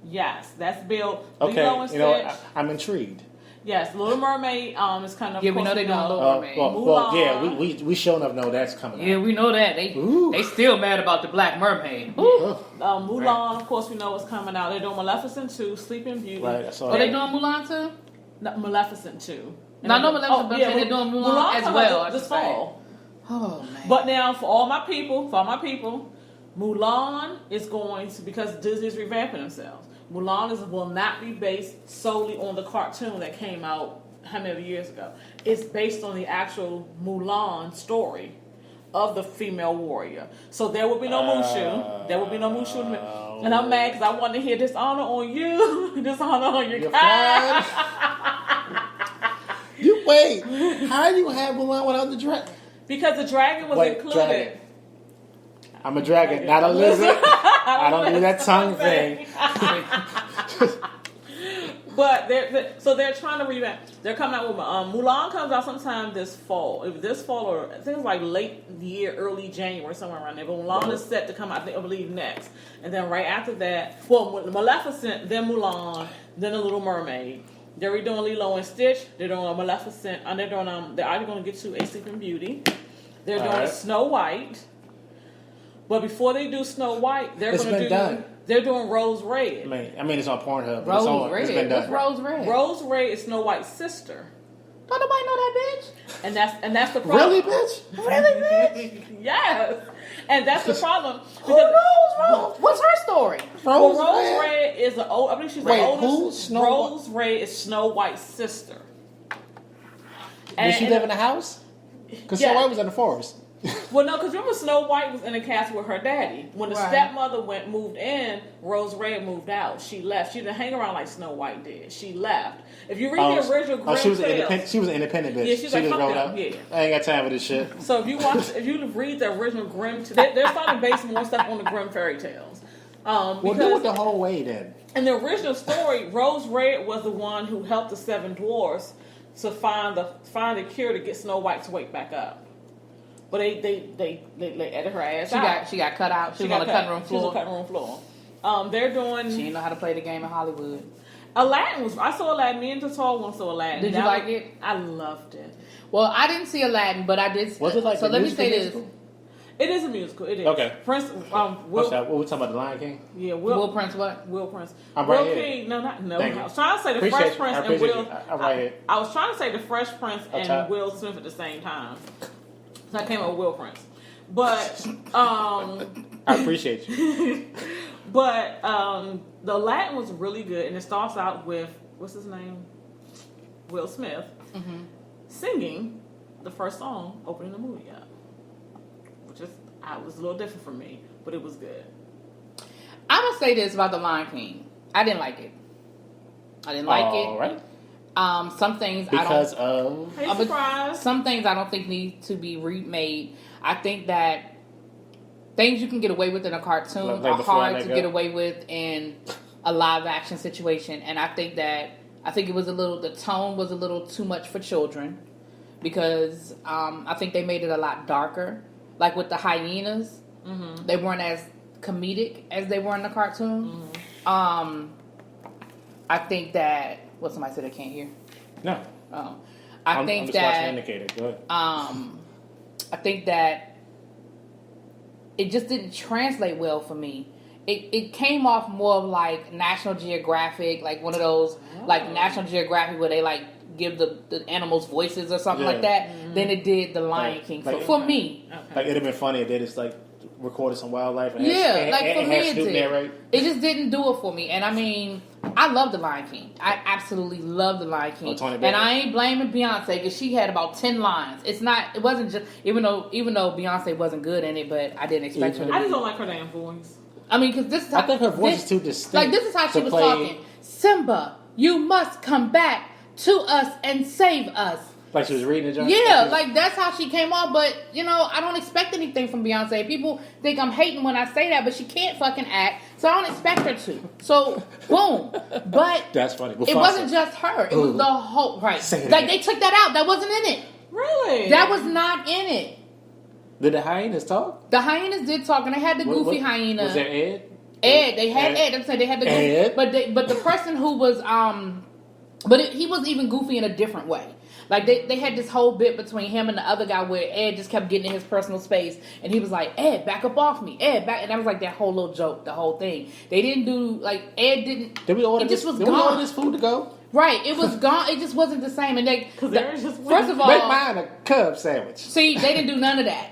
Yes, that's Bill. Okay, Lilo and Stitch. I'm intrigued. Yes, Little Mermaid is kind of... Yeah, we know they're doing Little Mermaid. We sure enough know that's coming out. Yeah, we know that. They still mad about the Black Mermaid. Mulan, right. Of course, we know what's coming out. They're doing Maleficent 2, Sleeping Beauty. Right, I saw that. Are they doing Mulan too? No, Maleficent 2. No, I know Maleficent, but they're doing Mulan as well. This fall. Oh, man. But now, for all my people, Mulan is going to... Because Disney's revamping themselves. Mulan will not be based solely on the cartoon that came out how many years ago. It's based on the actual Mulan story of the female warrior. So there will be no Mushu. There will be no Mushu. And I'm mad because I want to hear dishonor on you. Dishonor on your kind. You wait. How do you have Mulan without the dragon? Because the dragon was included. Dragon. I'm a dragon, not a lizard. I don't do that tongue thing. But they're trying to revamp. They're coming out with Mulan comes out sometime this fall. If this fall or I think it's like late year, early January, somewhere around there. But Mulan is set to come out, I believe, next. And then right after that, Maleficent, then Mulan, then The Little Mermaid. They're redoing Lilo and Stitch. They're doing Maleficent. And they're doing they're either going to get to A Sleeping Beauty. They're doing Snow White. But before they do Snow White, they're doing Rose Red. I mean, it's on Pornhub. Rose Red. It's been done. What's Rose Red? Rose Red is Snow White's sister. Don't nobody know that bitch. And that's the problem. Really, bitch? Really, bitch? Yes. And that's the problem. Who knows Rose? What's her story? Rose Red is an old. I think she's the oldest. Who? Rose Red is Snow White's sister. Did she live in a house? Because Snow White was in the forest. Well, no, because remember Snow White was in a castle with her daddy. When the stepmother moved in, Rose Red moved out. She left. She didn't hang around like Snow White did. She left. If you read the original Grimm she was an independent bitch. Yeah, she's like, fuck them. Yeah. I ain't got time for this shit. So if you read the original Grimm, they're starting to base more stuff on the Grimm fairy tales. Well, do it the whole way then. In the original story, Rose Red was the one who helped the seven dwarfs to find a cure to get Snow White to wake back up. But they edited her ass out. She got cut out. She was on the cutting room floor. She was on the cutting room floor. They're doing. She didn't know how to play the game in Hollywood. Aladdin I saw Aladdin. Me and Tatar one saw Aladdin. Did you like it? I loved it. Well, I didn't see Aladdin, but I did. Was it like so? Let me say this. It is a musical. It is. Okay. Prince. What's that? What we talking about? The Lion King? Yeah. Will Prince what? Will Prince. I'm right Will here. King. No. Thank I was trying to say the Fresh Prince and Will. I'm right here. I was trying to say the Fresh Prince and Will Smith at the same time. So I came up with Will Prince. But I appreciate you. But the Latin was really good, and it starts out with what's his name, Will Smith, singing the first song opening the movie up, which was a little different for me, but it was good. I'm gonna say this about the Lion King. I didn't like it. All right. Some things because I don't. Hey, surprise. Some things I don't think need to be remade. I think that things you can get away with in a cartoon are hard to get away with in a live action situation, and I think it was the tone was a little too much for children because I think they made it a lot darker. Like with the hyenas, they weren't as comedic as they were in the cartoon. I think that somebody said I can't hear. No. I'm just watching the indicator. Go ahead. I think that it just didn't translate well for me. It came off more of like National Geographic, like one of those like National Geographic where they like give the animals voices or something like that. Than it did the Lion King for me. Okay. Like it'd have been funny if they just like recorded some wildlife. And For me it did. Narrate. It just didn't do it for me. And I mean, I love the Lion King. I absolutely love the Lion King. And I ain't blaming Beyonce because she had about 10 lines. It wasn't just even though Beyonce wasn't good in it, but I didn't expect her to. I just don't like her damn voice. I mean, because this is how, I think her voice is too distinct. Like this is how she was talking. Simba, you must come back to us and save us. Like she was reading the journal? Yeah, like that's how she came off. But, I don't expect anything from Beyonce. People think I'm hating when I say that, but she can't fucking act. So I don't expect her to. So, boom. But that's funny. It wasn't just her. It was the whole, right. Like they took that out. That wasn't in it. Really? That was not in it. Did the hyenas talk? The hyenas did talk, and they had the goofy hyena. Was there Ed? They had Ed. I'm saying they had the goofy. But the person who was, he was even goofy in a different way. Like, they had this whole bit between him and the other guy where Ed just kept getting in his personal space. And he was like, Ed, back up off me. Ed, back. And that was like that whole little joke, the whole thing. They didn't do, like, Ed didn't. Did we order it just was did gone. We order this food to go? Right. It was gone. It just wasn't the same. And first of all. Make mine a Cub sandwich. See, they didn't do none of that.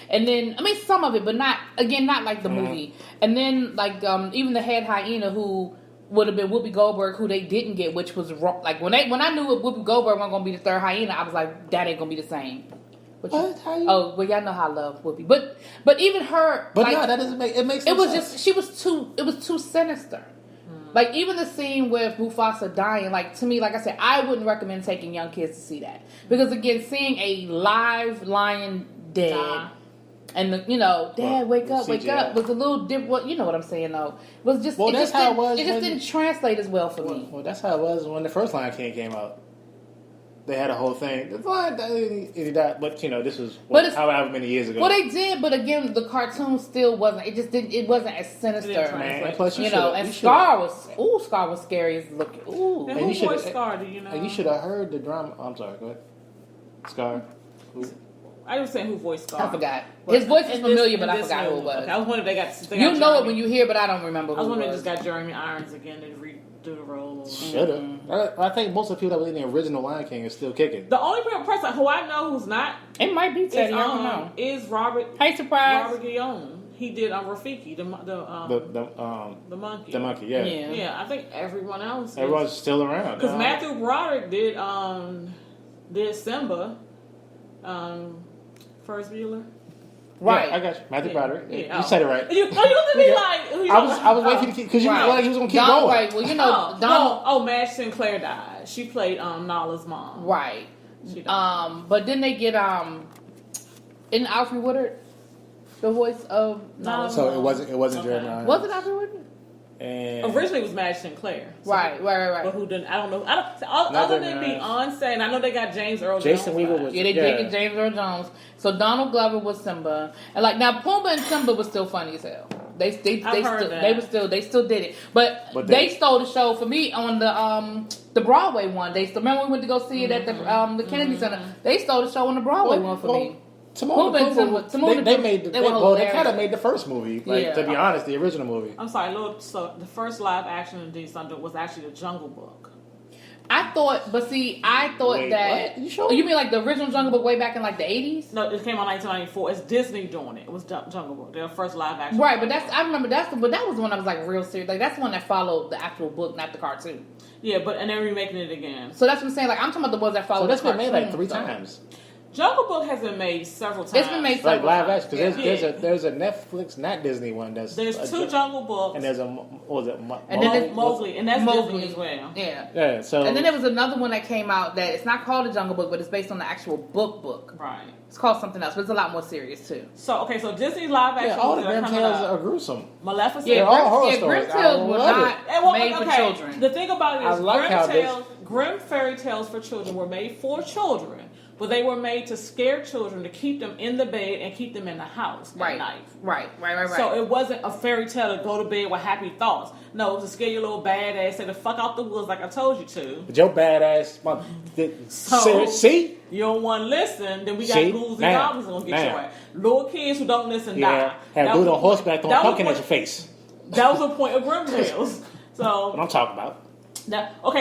And then, I mean, some of it, but not like the movie. And then, like, even the head hyena who would have been Whoopi Goldberg, who they didn't get, which was wrong. Like when I knew Whoopi Goldberg wasn't gonna be the third hyena, I was like, that ain't gonna be the same. Well, y'all know how I love Whoopi, but even her. But like, no, that doesn't make it makes. It was sense. It was too sinister. Like even the scene with Mufasa dying, like to me, like I said, I wouldn't recommend taking young kids to see that because again, seeing a live lion dead. And Dad, wake up was a little different. Well, you know what I'm saying though. It was just Well, that's how it was. It just didn't translate as well for me. Well, that's how it was when the first Lion King came out. They had a whole thing. The Lion died, but this was however many years ago. Well, they did, but again, the cartoon still wasn't. It just didn't. It wasn't as sinister. Man, and plus Scar was scary as looking. Ooh, and who voiced Scar? Do you know? And you should have heard the drama. I'm sorry. Go ahead. Scar. Who? I was saying who voiced Scar. I forgot. His voice is familiar, but I forgot who it was. Okay, I was wondering if they got. You know it when you hear, but I don't remember. I was wondering if they just got Jeremy Irons again to redo the role. Should have. I think most of the people that were in the original Lion King are still kicking. The only person who I know who's not, it might be Teddy. I don't know. Is Robert? Hey, surprise! Robert Guillaume. He did Rafiki, the monkey. The monkey, yeah. Yeah, I think everyone else. Everyone's still around. Because Matthew Broderick did Simba. Ferris Bueller. Right, yeah, I got you. Matthew Broderick. Yeah. You said it right. You looked at me like I was waiting for you to keep because you felt like he was gonna keep going. Right. Well, Donald. Madge Sinclair died. She played Nala's mom. Right. She died. But then they get in Alfred Woodard, the voice of Nala's So mom. it wasn't Jeremy Irons. Was it Alfred Woodard? And originally it was Madge Sinclair. So right. But who didn't? I don't know. Other than Beyonce, and I know they got James Earl Jones. Jason Weaver was. Yeah, they did get James Earl Jones. So Donald Glover was Simba, and now Pumbaa and Simba was still funny as hell. They still did it, but they stole the show for me on the Broadway one. They still remember we went to go see it at the Kennedy Center. They stole the show on the Broadway one for me. Timon and Pumbaa, they kind of made the first movie. To be honest, the original movie. I'm sorry, so the first live action in Disney was actually the Jungle Book. I thought that. What? You mean like the original Jungle Book way back in like the 80s? No, it came out in 1994. It's Disney doing it. It was Jungle Book, their first live action. Right, but I remember that was the one I was like real serious. Like that's the one that followed the actual book, not the cartoon. Yeah, and they're remaking it again. So that's what I'm saying. Like I'm talking about the ones that followed. So that's been made like 3 times. Jungle Book has been made several times. It's been made several live times. action because there's a Netflix, not Disney one. There's 2 Jungle Books, and there's Mowgli, and that's Disney as well. Yeah. So and then there was another one that came out that it's not called the Jungle Book, but it's based on the actual book. Right. It's called something else, but it's a lot more serious too. So Disney's live action. All the Grimm tales are gruesome. Maleficent. They're all horror stories. Grimm tales were not made for children. The thing about it is, Grimm fairy tales for children were made for children. But they were made to scare children, to keep them in the bed and keep them in the house at night. Right. So it wasn't a fairy tale to go to bed with happy thoughts. No, it was to scare your little badass, say the fuck out the woods like I told you to. But your badass, see? You don't want to listen, then we got ghouls and goblins going to get your ass. Little kids who don't listen die. Have dude on horseback throwing pumpkin at your face. That was the point of Grimm tales. So what I'm talking about.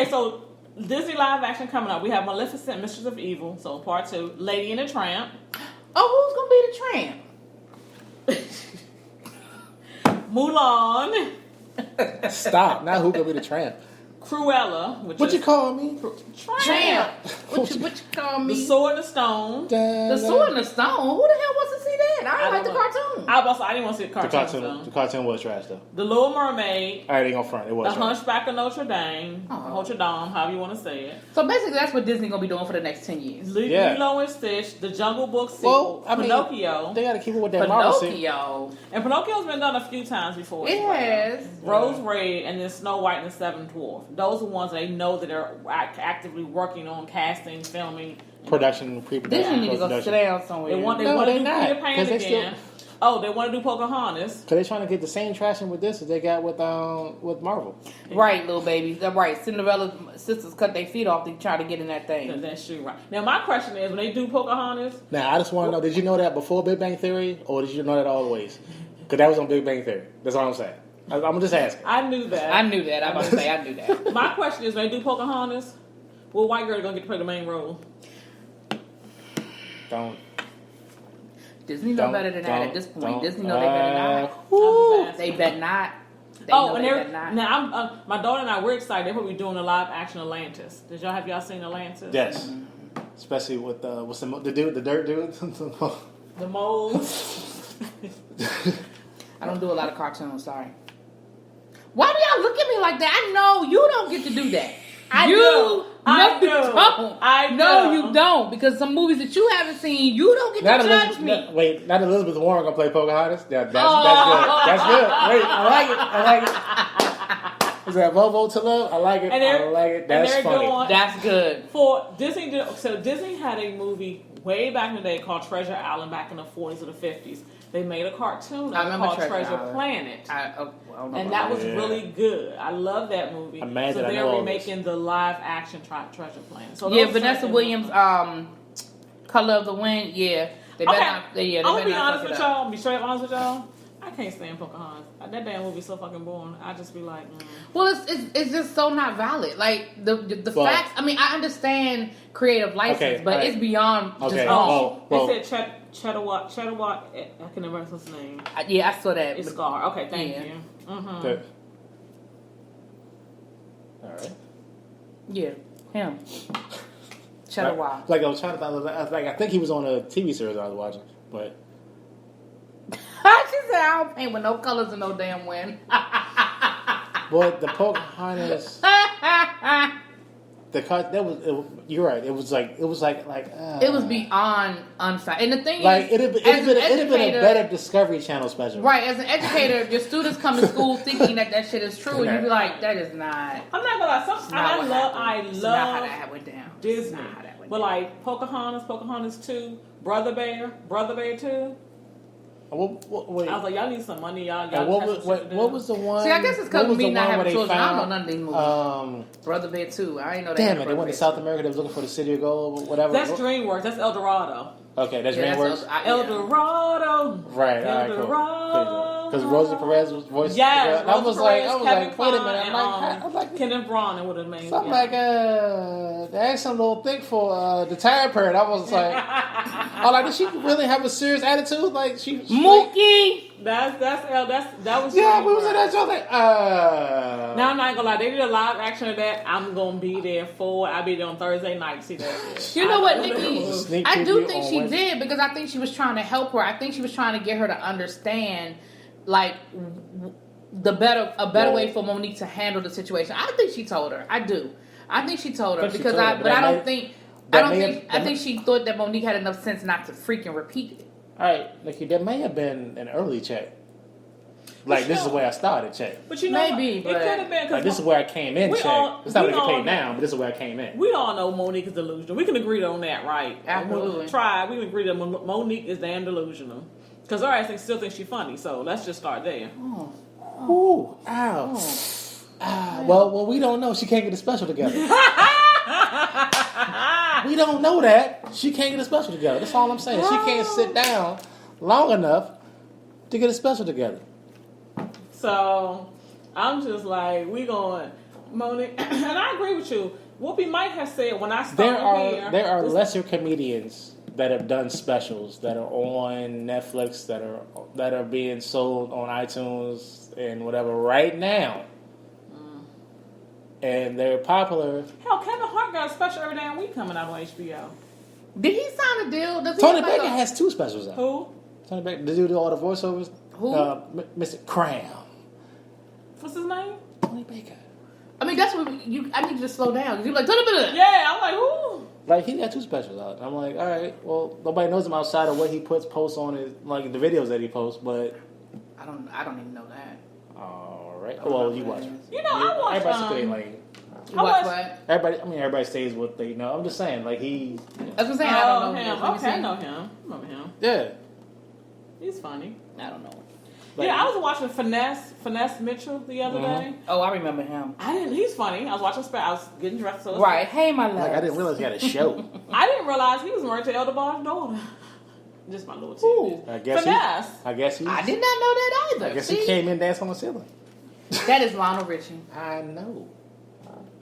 So Disney live action coming up. We have Maleficent, Mistress of Evil, so part 2. Lady and the Tramp. Oh, who's gonna be the tramp? Mulan. Stop. Now who gonna be the tramp? Cruella. What you call me? Tramp. What you call me? The Sword and the Stone. The Sword and the Stone? Who the hell wants to see that? I didn't like the cartoon. I didn't want to see the cartoon. The cartoon was trash though. The Little Mermaid. I ain't gonna front. It was The Hunchback of Notre Dame. Notre Dame, however you want to say it. So basically that's what Disney gonna be doing for the next 10 years. Lilo and Stitch, the Jungle Book sequel, Pinocchio. They gotta keep it with that Marvel Pinocchio. And Pinocchio's been done a few times before. It has. Rose Red and then Snow White and the Seven Dwarfs. Those are ones they know that they're actively working on casting, filming, production, pre-production. Disney need to go sit down somewhere. They want to do Peter Pan again. They want to do Pocahontas. Because they're trying to get the same traction with this as they got with Marvel. Right, little babies. Right. Cinderella's sisters cut their feet off to try to get in that thing. That's true, right. Now, my question is, when they do Pocahontas... Now, I just want to know, did you know that before Big Bang Theory, or did you know that always? Because that was on Big Bang Theory. That's all I'm saying. I'm just asking. I knew that. I'm about to say I knew that. My question is, when they do Pocahontas, what white girl going to get to play the main role? Disney know better than that at this point. Disney know they better not. They bet not. Now my daughter and I we're excited. They're probably doing a live action Atlantis. Have y'all seen Atlantis? Yes. Mm-hmm. Especially with what's the dude, the dirt dude, the moles. I don't do a lot of cartoons. Sorry. Why do y'all look at me like that? I know you don't get to do that. I do. I do. You don't. I do. No, you don't. Because some movies that you haven't seen, you don't get to judge me. Wait, not Elizabeth Warren gonna play Pocahontas? That's good. That's good. Wait, I like it. Is that Volvo to Love? I like it. I like it. That's funny. That's good. For Disney, so Disney had a movie way back in the day called Treasure Island back in the 40s or the 50s. They made a cartoon called Treasure Planet. And that was really good. I love that movie. So they're remaking the live action Treasure Planet. So yeah, Vanessa Williams, Color of the Wind, yeah. They better not, I'm gonna be honest with y'all, be straight honest with y'all. I can't stand Pocahontas. That damn movie is so fucking boring. I just be like, Well, it's just so not valid. Like the facts. I mean, I understand creative license, but it's beyond just wrong. They said Chetawat. I can never remember his name. Yeah, I saw that. It's Scar. Okay, thank you. Mm-hmm. Good. All right. Yeah, him. Chetawat. Like I was trying to find. I think he was on a TV series I was watching, but. She said, I don't paint with no colors and no damn wind. But the Pocahontas, you're right. It was like it was beyond unfair. And the thing like is, it'd been a better Discovery Channel special. Right, as an educator, your students come to school thinking that shit is true, and you be like, that is not. I'm not gonna lie. I love not how that went down. Disney, but like Pocahontas 2, Brother Bear 2. Wait. I was like, y'all need some money, y'all. What was the one? See, I guess it's because of me not having children. I don't know none of these movies. Um, Brother Bear 2. I ain't know that. Damn it! They went to South America. They was looking for the City of Gold, whatever. That's DreamWorks. That's El Dorado. Okay, that's DreamWorks. El Dorado. Right. El Dorado. Because Rosie Perez was voiced. Yes, I was like, wait a minute. I'm like, Kenneth Branagh would have made something like the accent a little thick for the Time Period. I was like, did she really have a serious attitude? Like she Mookie. That was we was in that show like Now I'm not gonna lie, they did a live action of that. I'm gonna be there for it. I'll be there on Thursday night to see that shit. You know what, Nikki? I do think she did because I think she was trying to help her. I think she was trying to get her to understand like a better way for Monique to handle the situation. I think she told her. I do. I think she told her because I think she thought that Monique had enough sense not to freaking repeat it. All right, Nikki, that may have been an early check. Like, this is where I started check. But you know, maybe, it could have been. Like, this is where I came in check. It's not what I get paid now, but this is where I came in. We all know Monique is delusional. We can agree on that, right? Absolutely. We can agree that Monique is damn delusional. Because our ass still thinks she's funny, so let's just start there. Ooh, ow. Well, we don't know. She can't get a special together. We don't know that. She can't get a special together. That's all I'm saying. She can't sit down long enough to get a special together. So, I'm just like, Monique, and I agree with you. Whoopi might have said when I started there are lesser comedians that have done specials that are on Netflix that are being sold on iTunes and whatever right now. And they're popular. Hell, Kevin Hart got a special every damn week coming out on HBO. Did he sign a deal? Tony Baker has 2 specials out. Who? Tony Baker. Did you do all the voiceovers? Who? Mr. Cram. What's his name? Tony Baker. I mean, that's what I need you to slow down. Because you're like, Tony Baker. Yeah, I'm like, who? Like, he got 2 specials out. I'm like, all right, well, nobody knows him outside of what he posts on his, like, the videos that he posts, but... I don't even know that. All right. Well, you watch it. You know, I watch... Everybody like... You watch what? Everybody stays with they know. I'm just saying, like, he... That's what I'm saying. I don't know him. Okay, I know him. Remember him. Yeah. He's funny. I don't know. Like, I was watching Finesse Mitchell the other day. Oh, I remember him. He's funny. I was watching I was getting dressed. So right. Hey, my love. Like, I didn't realize he had a show. I didn't realize he was married to Elder Bar's daughter. Just my little tip. I guess he. I did not know that either. I guess he came in dancing on the ceiling. That is Lionel Richie. I know.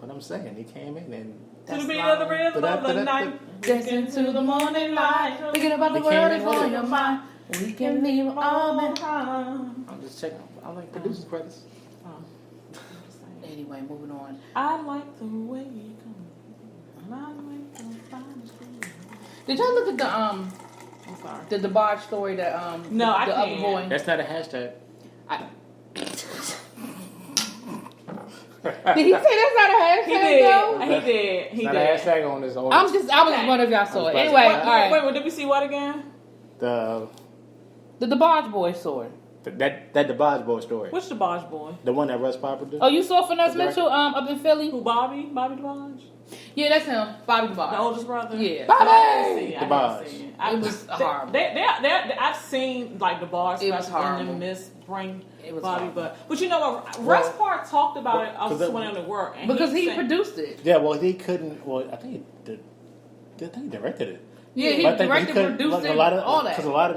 But I'm saying, he came in and... To the beat of the rhythm of the night, dancing to the morning light, thinking about the world is on your mind. We can leave all behind. I'm just checking. I like producer's credits. Anyway, moving on. I like the way you come. I like the fine. Did y'all look at the I'm sorry. The debauch story that No, I the can't. other boy? That's not a hashtag. Did he say that's not a hashtag? He did. though? He did. He Not did. a hashtag on this. I was just wondering if y'all saw it. Anyway, all right. Wait, did we see what again? The DeBarge boy saw it. that DeBarge boy story. Which DeBarge boy? The one that Russ Piper did. Oh, you saw Finesse Mitchell up in Philly? Who, Bobby? Bobby DeBarge? Yeah, that's him. Bobby DeBarge. The oldest brother? Yeah. Bobby! I DeBarge. didn't see it. It was horrible. I've seen like DeBarge It was specials and horrible. them miss bring It was Bobby, horrible. but you know what? Russ Park talked about it. I was because just went on to work and Because he said- produced it. Yeah, well, he couldn't. Well, I think he directed it. Yeah, he But I think directed, couldn't- produced it, a lot of, all that. Because a lot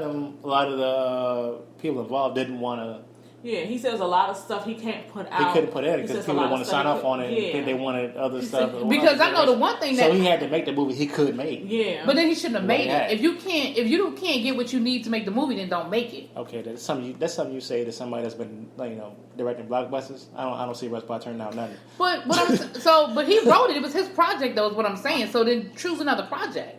of the people involved didn't want to. Yeah, he says a lot of stuff he can't put out. He couldn't put in He because says people a lot didn't want of to sign stuff off he on it. could- And they wanted other stuff. Because I know the one thing that. So he had to make the movie he could make. Yeah, But then he shouldn't have made Yeah. it. If you can't get what you need to make the movie, then don't make it. Okay, that's something you say to somebody that's been directing blockbusters. I don't see Russ Park turning out nothing. But but he wrote it. It was his project, though. Is what I'm saying. So then choose another project.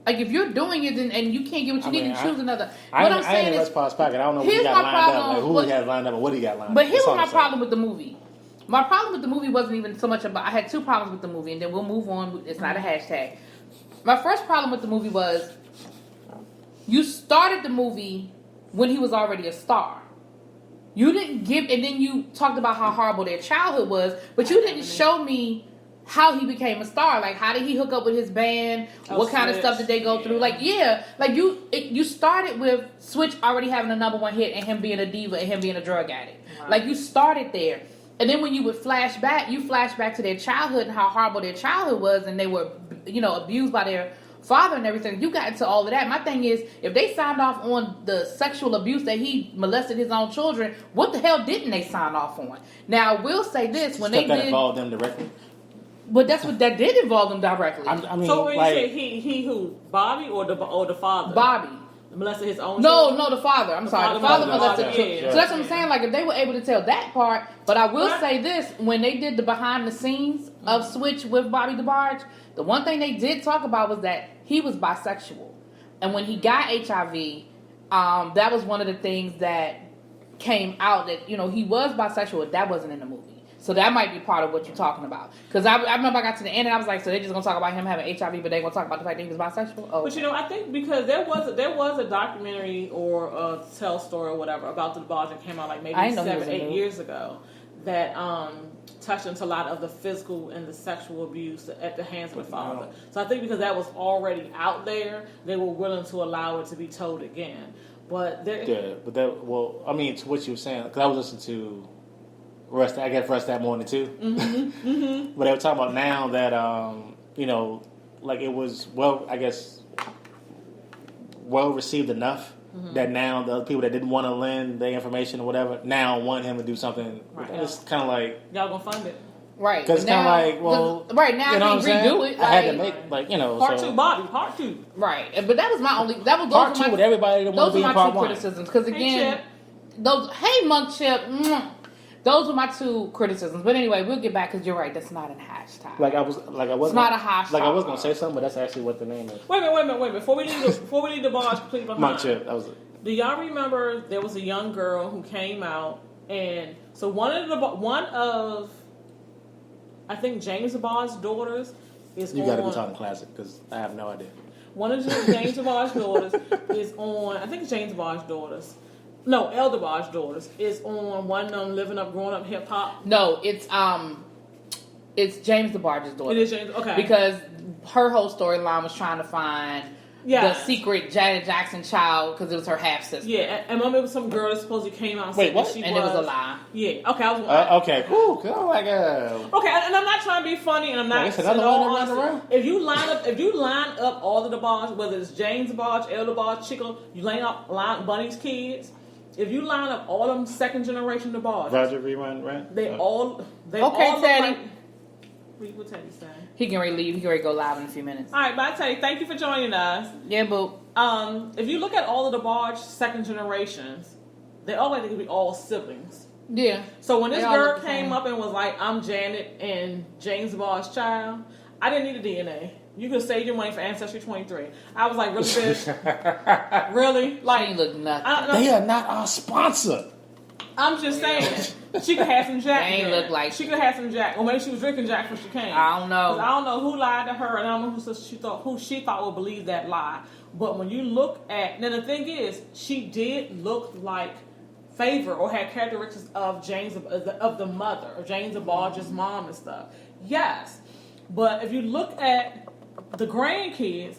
Like if you're doing it and you can't get what you need, then choose another. What I'm I saying ain't in Russ is, Park's pocket. I don't know what he here's got my lined up, problem like who with- he has lined up and what he got lined up. but here's That's all my I'm saying. problem with the movie. My problem with the movie wasn't even so much about. I had two problems with the movie, and then we'll move on. It's not a hashtag. My first problem with the movie was you started the movie when he was already a star. You didn't give, and then you talked about how horrible their childhood was, but you didn't show me how he became a star. Like, how did he hook up with his band? What kind of Switch. stuff did they go through? Like, you started with Switch already having a #1 hit and him being a diva and him being a drug addict. Right. Like, you started there. And then when you would flash back to their childhood and how horrible their childhood was, and they were, abused by their father and everything. You got into all of that. My thing is, if they signed off on the sexual abuse that he molested his own children, what the hell didn't they sign off on? Now, I will say this: when Stuff they that did, involved them directly. but that did involve them directly. I mean, so when like, you say he who Bobby or the father? Bobby. Molested his own No, children? the father. I'm sorry. The father molested yeah, children. yeah, So that's what yeah. I'm saying. Like, if they were able to tell that part, but I will say this: when they did the behind the scenes of Switch with Bobby DeBarge, the one thing they did talk about was that he was bisexual, and when he got HIV, that was one of the things that came out that he was bisexual. That wasn't in the movie. So that might be part of what you're talking about. Because I remember I got to the end and I was like, so they're just going to talk about him having HIV, but they're going to talk about the fact that he was bisexual? Oh. But I think because there was a documentary or a tell story or whatever about the DeBarge that came out like maybe I didn't know he was 7-8 in it. years ago that touched into a lot of the physical and the sexual abuse at the hands of the father. So I think because that was already out there, they were willing to allow it to be told again. But to what you were saying, because I was listening to Russ that morning too. But they were talking about now that like it was well received enough that now the people that didn't want to lend their information or whatever now want him to do something. Right. It's kind of like y'all gonna fund it. Right. because it's kind of like right now I can't redo it. I had to make Part 2, Bobby. Part 2. Right. But that was my only. That was part 2 with everybody that want those to were be in my part two 1. criticisms. Because again, Chip. hey Monk Chip, those were my two criticisms. But anyway, we'll get back because you're right. That's not a hashtag. I was It's not a hashtag. Like I was gonna say something, but that's actually what the name is. Wait a minute. Before we leave the Barge completely behind. Monk Chip. That was it. Do y'all remember there was a young girl who came out, and so one of I think James DeBarge's daughters is You on. got to be talking classic because I have no idea. One of James DeBarge's daughters is on. I think it's James DeBarge's daughters. No, El DeBarge's daughters is on one of them Living Up, Growing Up Hip Hop. No, it's James DeBarge's daughter. It is James. Okay. Because her whole storyline was trying to find the secret Janet Jackson child because it was her half sister. Yeah, and remember it was some girl that supposedly came out and Wait, said what? that she And was. it was a lie. Yeah. Okay. I was. Okay. Cool. Oh my god. Okay, and I'm not trying to be funny, and I'm not. It's another one around the room. If you line up all of the DeBarge, whether it's James DeBarge, El DeBarge, Chico, you line Bunny's kids. If you line up all them second generation DeBarge, Roger rerun, right? they all Okay, look Teddy. like. What Teddy say? He can ready leave. He can ready go live in a few minutes. All right, bye Teddy. Thank you for joining us. Yeah, boo. If you look at all of the DeBarge second generations, they all like they could be all siblings. Yeah. So when this They all girl look the came same. up and was like, "I'm Janet and James DeBarge's child," I didn't need a DNA. You could save your money for Ancestry 23. I was like, really, bitch? Really? She Like, ain't look nothing. They are not our sponsor. I'm just saying. She could have some Jack. They ain't look like she could have some Jack. Or maybe she was drinking Jack when she came. I don't know. I don't know who lied to her, and I don't know who she thought would believe that lie. But when you look at, now the thing is, she did look like Favor or had characteristics of James of the mother or James of Barge's mom and stuff. Yes, but if you look at the grandkids,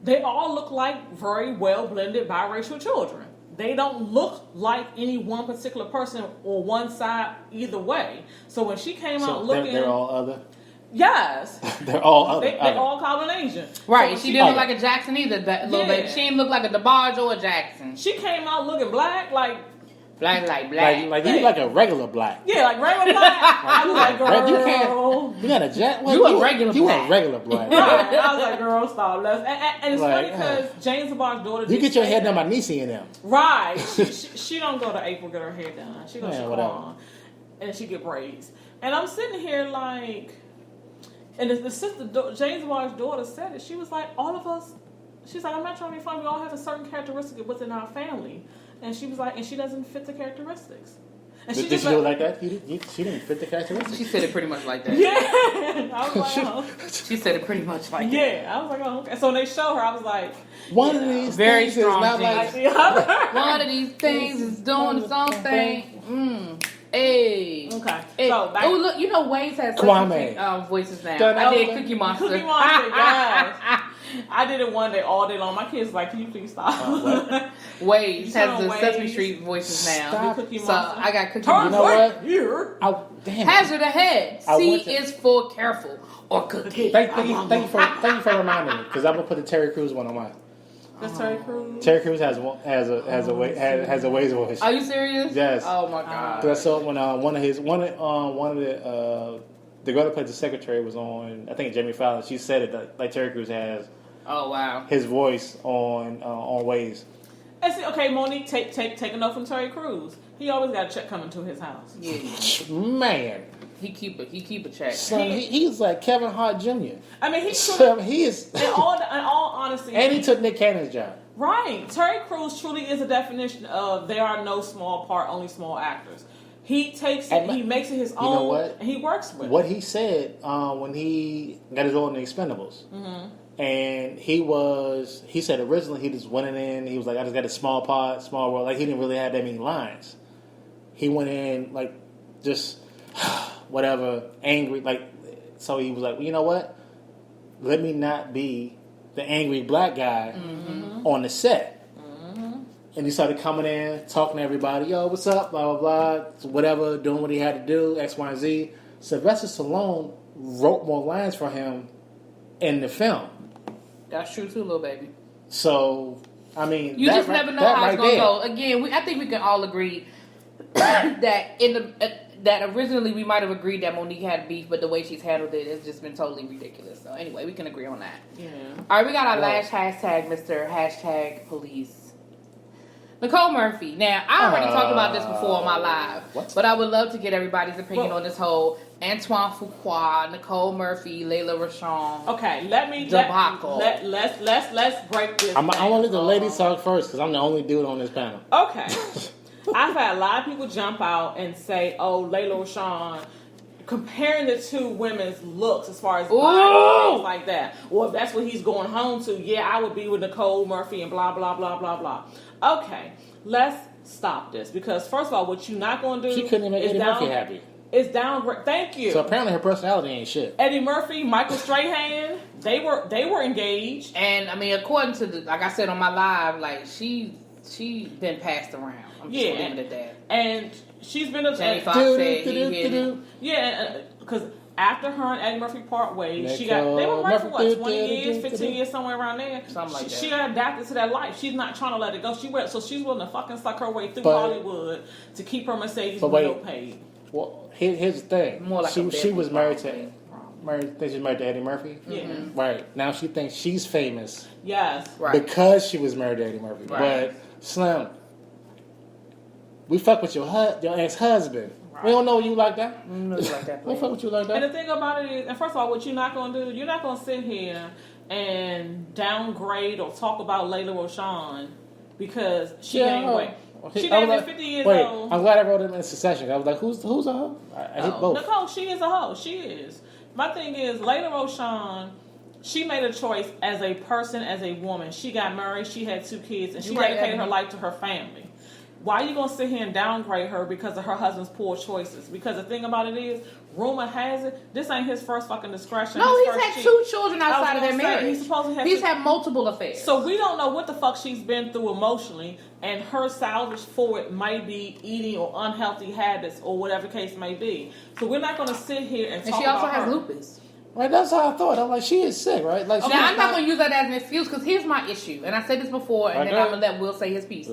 they all look like very well blended biracial children. They don't look like any one particular person or one side either way. So when she came out looking... They're all other? Yes. They're all other. They're all Caucasian. Right. So she didn't look like a Jackson either, little baby. She didn't look like a DeBarge or a Jackson. She came out looking black, like black. Like you like a regular black. Yeah, like regular black. I was like, girl. You got a Jack? You a regular black. You a regular black. Right. I was like, girl, stop. And it's funny because James DeBarge's daughter... You get your hair done by Niecy and them. Right. She don't go to April get her hair done. She goes to Chicago. And she get braids. And I'm sitting here like... And the sister, James DeBarge's daughter said it. She was like, all of us... She's like, I'm not trying to be funny. We all have a certain characteristic within our family. And she was like, and she doesn't fit the characteristics. And Did she do it like that? She didn't fit the characteristics? She said it pretty much like that. Yeah. I was like, oh. She said it pretty much like that. Yeah. I was like, oh, okay. So when they show her, I was like... One of these very things strong is not like... One of these things is doing its own thing. Hey. Okay. Hey. So back... Oh, look, you know Waze has voices now. I did Cookie Monster. Cookie Monster, yes. I did it one day, all day long. My kids were like, can you please stop? Waze has the Sesame Street voices now. So I got Cookie Monster. You know what? Here. Damn. Hazard ahead. C is for careful or cookie. Thank you for reminding me, because I'm gonna put the Terry Crews one on mine. That's Terry Crews. Terry Crews has a Waze voice. Are you serious? Yes. Oh my god. I saw when one of the girl that played the secretary was on, I think Jamie Fallon. She said it like Terry Crews has. Oh wow. His voice on Waze. And see, okay, Monique, take a note from Terry Crews. He always got a check coming to his house. Yeah. Man. He keep a check. Son, he's like Kevin Hart Jr. I mean, he is. In all honesty, and he took Nick Cannon's job. Right. Terry Crews truly is a definition of there are no small part, only small actors. He takes it, he makes it his own, you know what? And he works with it. What he said when he got his role in The Expendables. Mm-hmm. And he said originally he just went in, he was like, I just got a small part, small role. Like, he didn't really have that many lines. He went in, like, just whatever, angry. Like, so he was like, well, you know what? Let me not be the angry black guy on the set. Mm-hmm. And he started coming in, talking to everybody. Yo, what's up? Blah, blah, blah. Whatever, doing what he had to do, X, Y, and Z. Sylvester Stallone wrote more lines for him in the film. That's true too, little baby. So, I mean, you just never know how it's gonna go. Again, I think we can all agree that that originally we might have agreed that Monique had beef, but the way she's handled it has just been totally ridiculous. So anyway, we can agree on that. Yeah. All right, we got our last hashtag, Mr. Hashtag Police. Nicole Murphy. Now, I already talked about this before on my live, but I would love to get everybody's opinion on this whole Antoine Fuqua, Nicole Murphy, Layla Rashawn. Okay, let's break this. I want to let the ladies talk first because I'm the only dude on this panel. Okay. I've had a lot of people jump out and say, oh, Layla Rashawn, comparing the two women's looks as far as body, things like that. Well, if that's what he's going home to, yeah, I would be with Nicole Murphy and blah, blah, blah, blah, blah. Okay, let's stop this because, first of all, what you're not going to do she couldn't even make Eddie Murphy happy. It's downgrade. Thank you. So apparently her personality ain't shit. Eddie Murphy, Michael Strahan, they were engaged. And, I mean, according to like I said on my live, like, she been passed around. I'm just going to leave it at that. And she's been a... Jamie Foxx said he hit it. Yeah, because after her and Eddie Murphy part ways, they were married for what, 20 years, 15 years, somewhere around there. Something like that. She got adapted to that life. She's not trying to let it go. So she's willing to fucking suck her way through Hollywood to keep her Mercedes no paid. Well, here's the thing. More like she was married to Eddie Murphy. Yeah. Mm-hmm. Right. Now she thinks she's famous. Yes. Right. Because she was married to Eddie Murphy. Right. But Slim, we fuck with your ex-husband. Right. We don't know you like that. We don't fuck with you like that. And the thing about it is, and first of all, what you're not going to do, you're not going to sit here and downgrade or talk about Layla Rashawn because she ain't wait. She not even 50 years old. I'm glad I wrote them in succession. I was like, who's a hoe? I hate both. Nicole, she is a hoe. She is. My thing is, Layla Rochon, she made a choice as a person, as a woman. She got married, she had 2 kids, and she dedicated her life to her family. Why are you going to sit here and downgrade her because of her husband's poor choices? Because the thing about it is, rumor has it, this ain't his first fucking discretion. No, he's had 2 children outside of their marriage. He's had multiple affairs. So we don't know what the fuck she's been through emotionally, and her salvage for it might be eating or unhealthy habits or whatever the case may be. So we're not going to sit here and talk about her. And she also has lupus. Right, that's how I thought. I'm like, she is sick, right? Like, now, I'm not going to use that as an excuse because here's my issue. And I said this before, and then I'm going to let Will say his piece.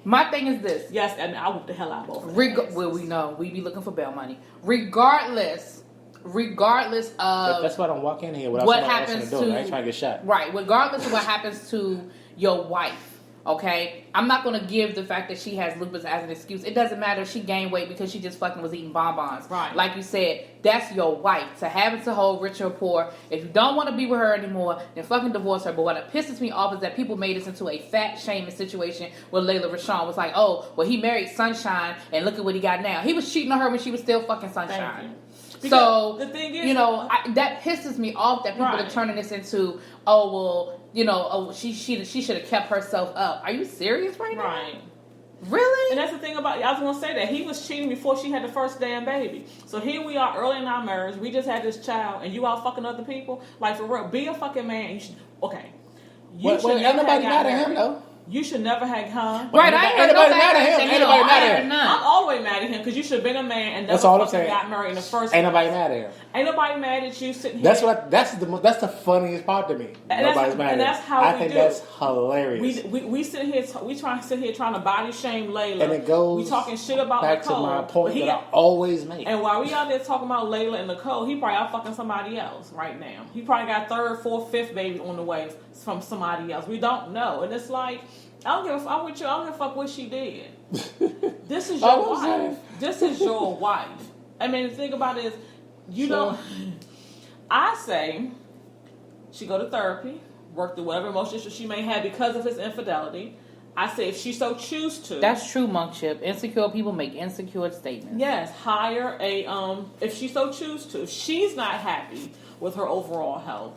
My thing is this. Yes, and I whoop the hell out of both. Well, we know. We be looking for bail money. Regardless of... That's why I don't walk in here without what somebody happens answering the door. I ain't trying to get shot. Right. Regardless of what happens to your wife. Okay? I'm not going to give the fact that she has lupus as an excuse. It doesn't matter if she gained weight because she just fucking was eating bonbons. Right. Like you said, that's your wife. To have it to hold, rich or poor. If you don't want to be with her anymore, then fucking divorce her. But what pisses me off is that people made this into a fat shaming situation where Layla Rochon was like, oh, well, he married Sunshine and look at what he got now. He was cheating on her when she was still fucking Sunshine. So, the thing is, that pisses me off that people are turning this into, oh, well, she should have kept herself up. Are you serious right now? Right. Really? And that's the thing about, I was going to say that. He was cheating before she had the first damn baby. So here we are early in our marriage. We just had this child and you all fucking other people? Like, for real, be a fucking man. You should, okay. You should never have got married. Him, though. You should never have, Right, I ain't nobody mad at him. Ain't nobody mad at him. I'm always mad at him because you should have been a man and that's never all I'm saying. got married in the first place. Ain't nobody mad at him. Ain't nobody mad at you sitting here. That's the funniest part to me. Nobody's mad at him. That's how I think that's hilarious. We sit here, trying to body shame Layla. And it goes we talking shit about back Nicole. to my point that I always make. And while we out there talking about Layla and Nicole, he probably out fucking somebody else right now. He probably got 3rd, 4th, 5th baby on the way from somebody else. We don't know. And it's like, I don't give a fuck what she did. This is your wife. This is your wife. I mean, the thing about it is, I say she go to therapy, work through whatever emotions she may have because of his infidelity. I say if she so choose to. That's true, Monkship. Insecure people make insecure statements. Yes, hire if she so choose to. If she's not happy with her overall health,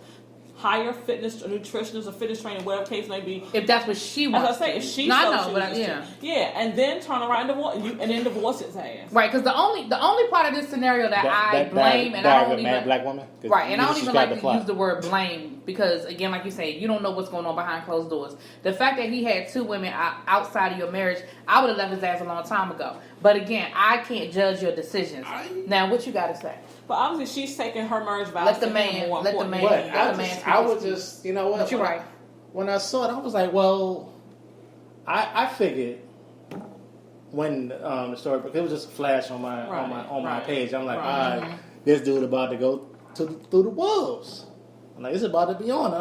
hire fitness, a nutritionist, or fitness trainer, whatever the case may be. If that's what she wants. As I say, if she and then turn around and then divorce his ass. Right, because the only part of this scenario that I blame, and I don't even black woman, right, and I don't even like to use the word blame because again, like you say, you don't know what's going on behind closed doors. The fact that he had 2 women outside of your marriage, I would have left his ass a long time ago. But again, I can't judge your decisions. Now, what you got to say? But obviously, she's taking her marriage vows. Let the man. I would just, you know what? But you're right. When I saw it, I was like, well, I figured when the story, because it was just a flash on my page. I'm like, all right, this dude about to go through the wolves. I'm like, this is about to be on.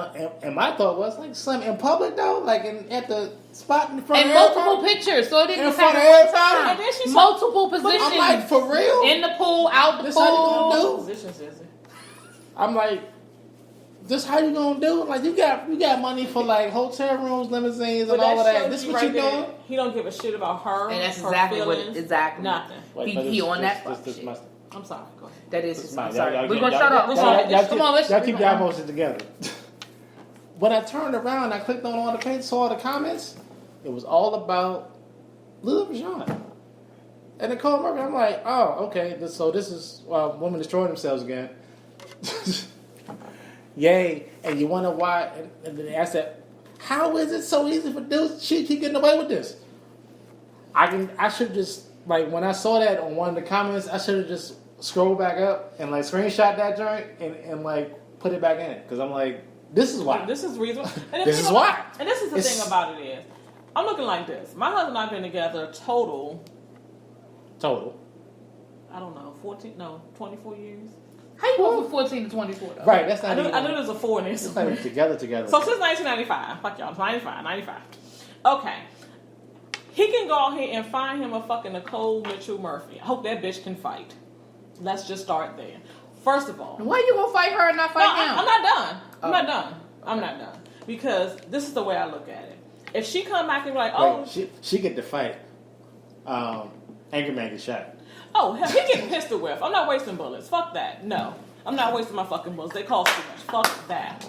And my thought was like, something in public though, like at the spot in front and of multiple pictures, so it didn't just happen one time. And then she multiple positions. I'm like, for real? In the pool, out the this pool. How you gonna do? Positions, is it? I'm like, this how you gonna do? Like, you got money for like hotel rooms, limousines, and all of that. This what you doing? He don't give a shit about her. And that's her exactly feelings, nothing. He on that shit. I'm sorry. Go ahead. That is. I'm sorry. We're gonna shut up. Come on, let's. Y'all keep your emotions together. When I turned around, I clicked on all the pages, saw the comments. It was all about Lil Rajon and Nicole Murphy. I'm like, oh, okay. So this is women destroying themselves again. Yay! And you wonder why? And then I said, how is it so easy for dudes? She keep getting away with this. I should just like when I saw that on one of the comments, I should have just scrolled back up and like screenshot that joint and like put it back in it because I'm like. This is why. This is reasonable. This is why. And this is the thing about it is, I'm looking like this. My husband and I have been together total. I don't know, 24 years. How you go from 14 to 24 though? Right, that's not I knew there's a 4 in there. It's not together. So since 1995. Fuck y'all, 95. Okay. He can go ahead and find him a fucking Nicole Mitchell Murphy. I hope that bitch can fight. Let's just start there. First of all. Why you gonna fight her and not fight him? I'm not done. I'm not done. Because this is the way I look at it. If she come back and be like, oh. Wait, she get to fight. Angry Man gets shot. Oh, hell, he getting pistol whipped. I'm not wasting bullets. Fuck that. No. I'm not wasting my fucking bullets. They cost too much. Fuck that.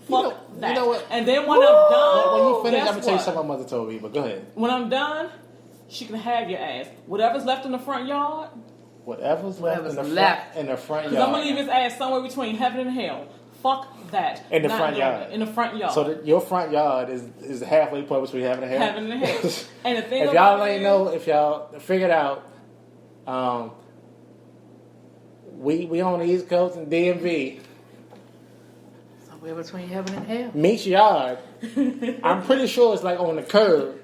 Fuck that. You know what? And then when I'm done, When you finish, guess I'm gonna tell you what? something my mother told me. But go ahead. When I'm done, she can have your ass. Whatever's left in the front yard, Whatever's left in the front because I'm gonna leave his ass somewhere between heaven and hell. Fuck that. In the Not front doing yard. it. In the front yard. So your front yard is the halfway point between heaven and hell. Heaven and hell. And the thing if about y'all it ain't is- know, if y'all figured out, we on the East Coast and DMV. Somewhere between heaven and hell. Meets yard. I'm pretty sure it's like on the curb.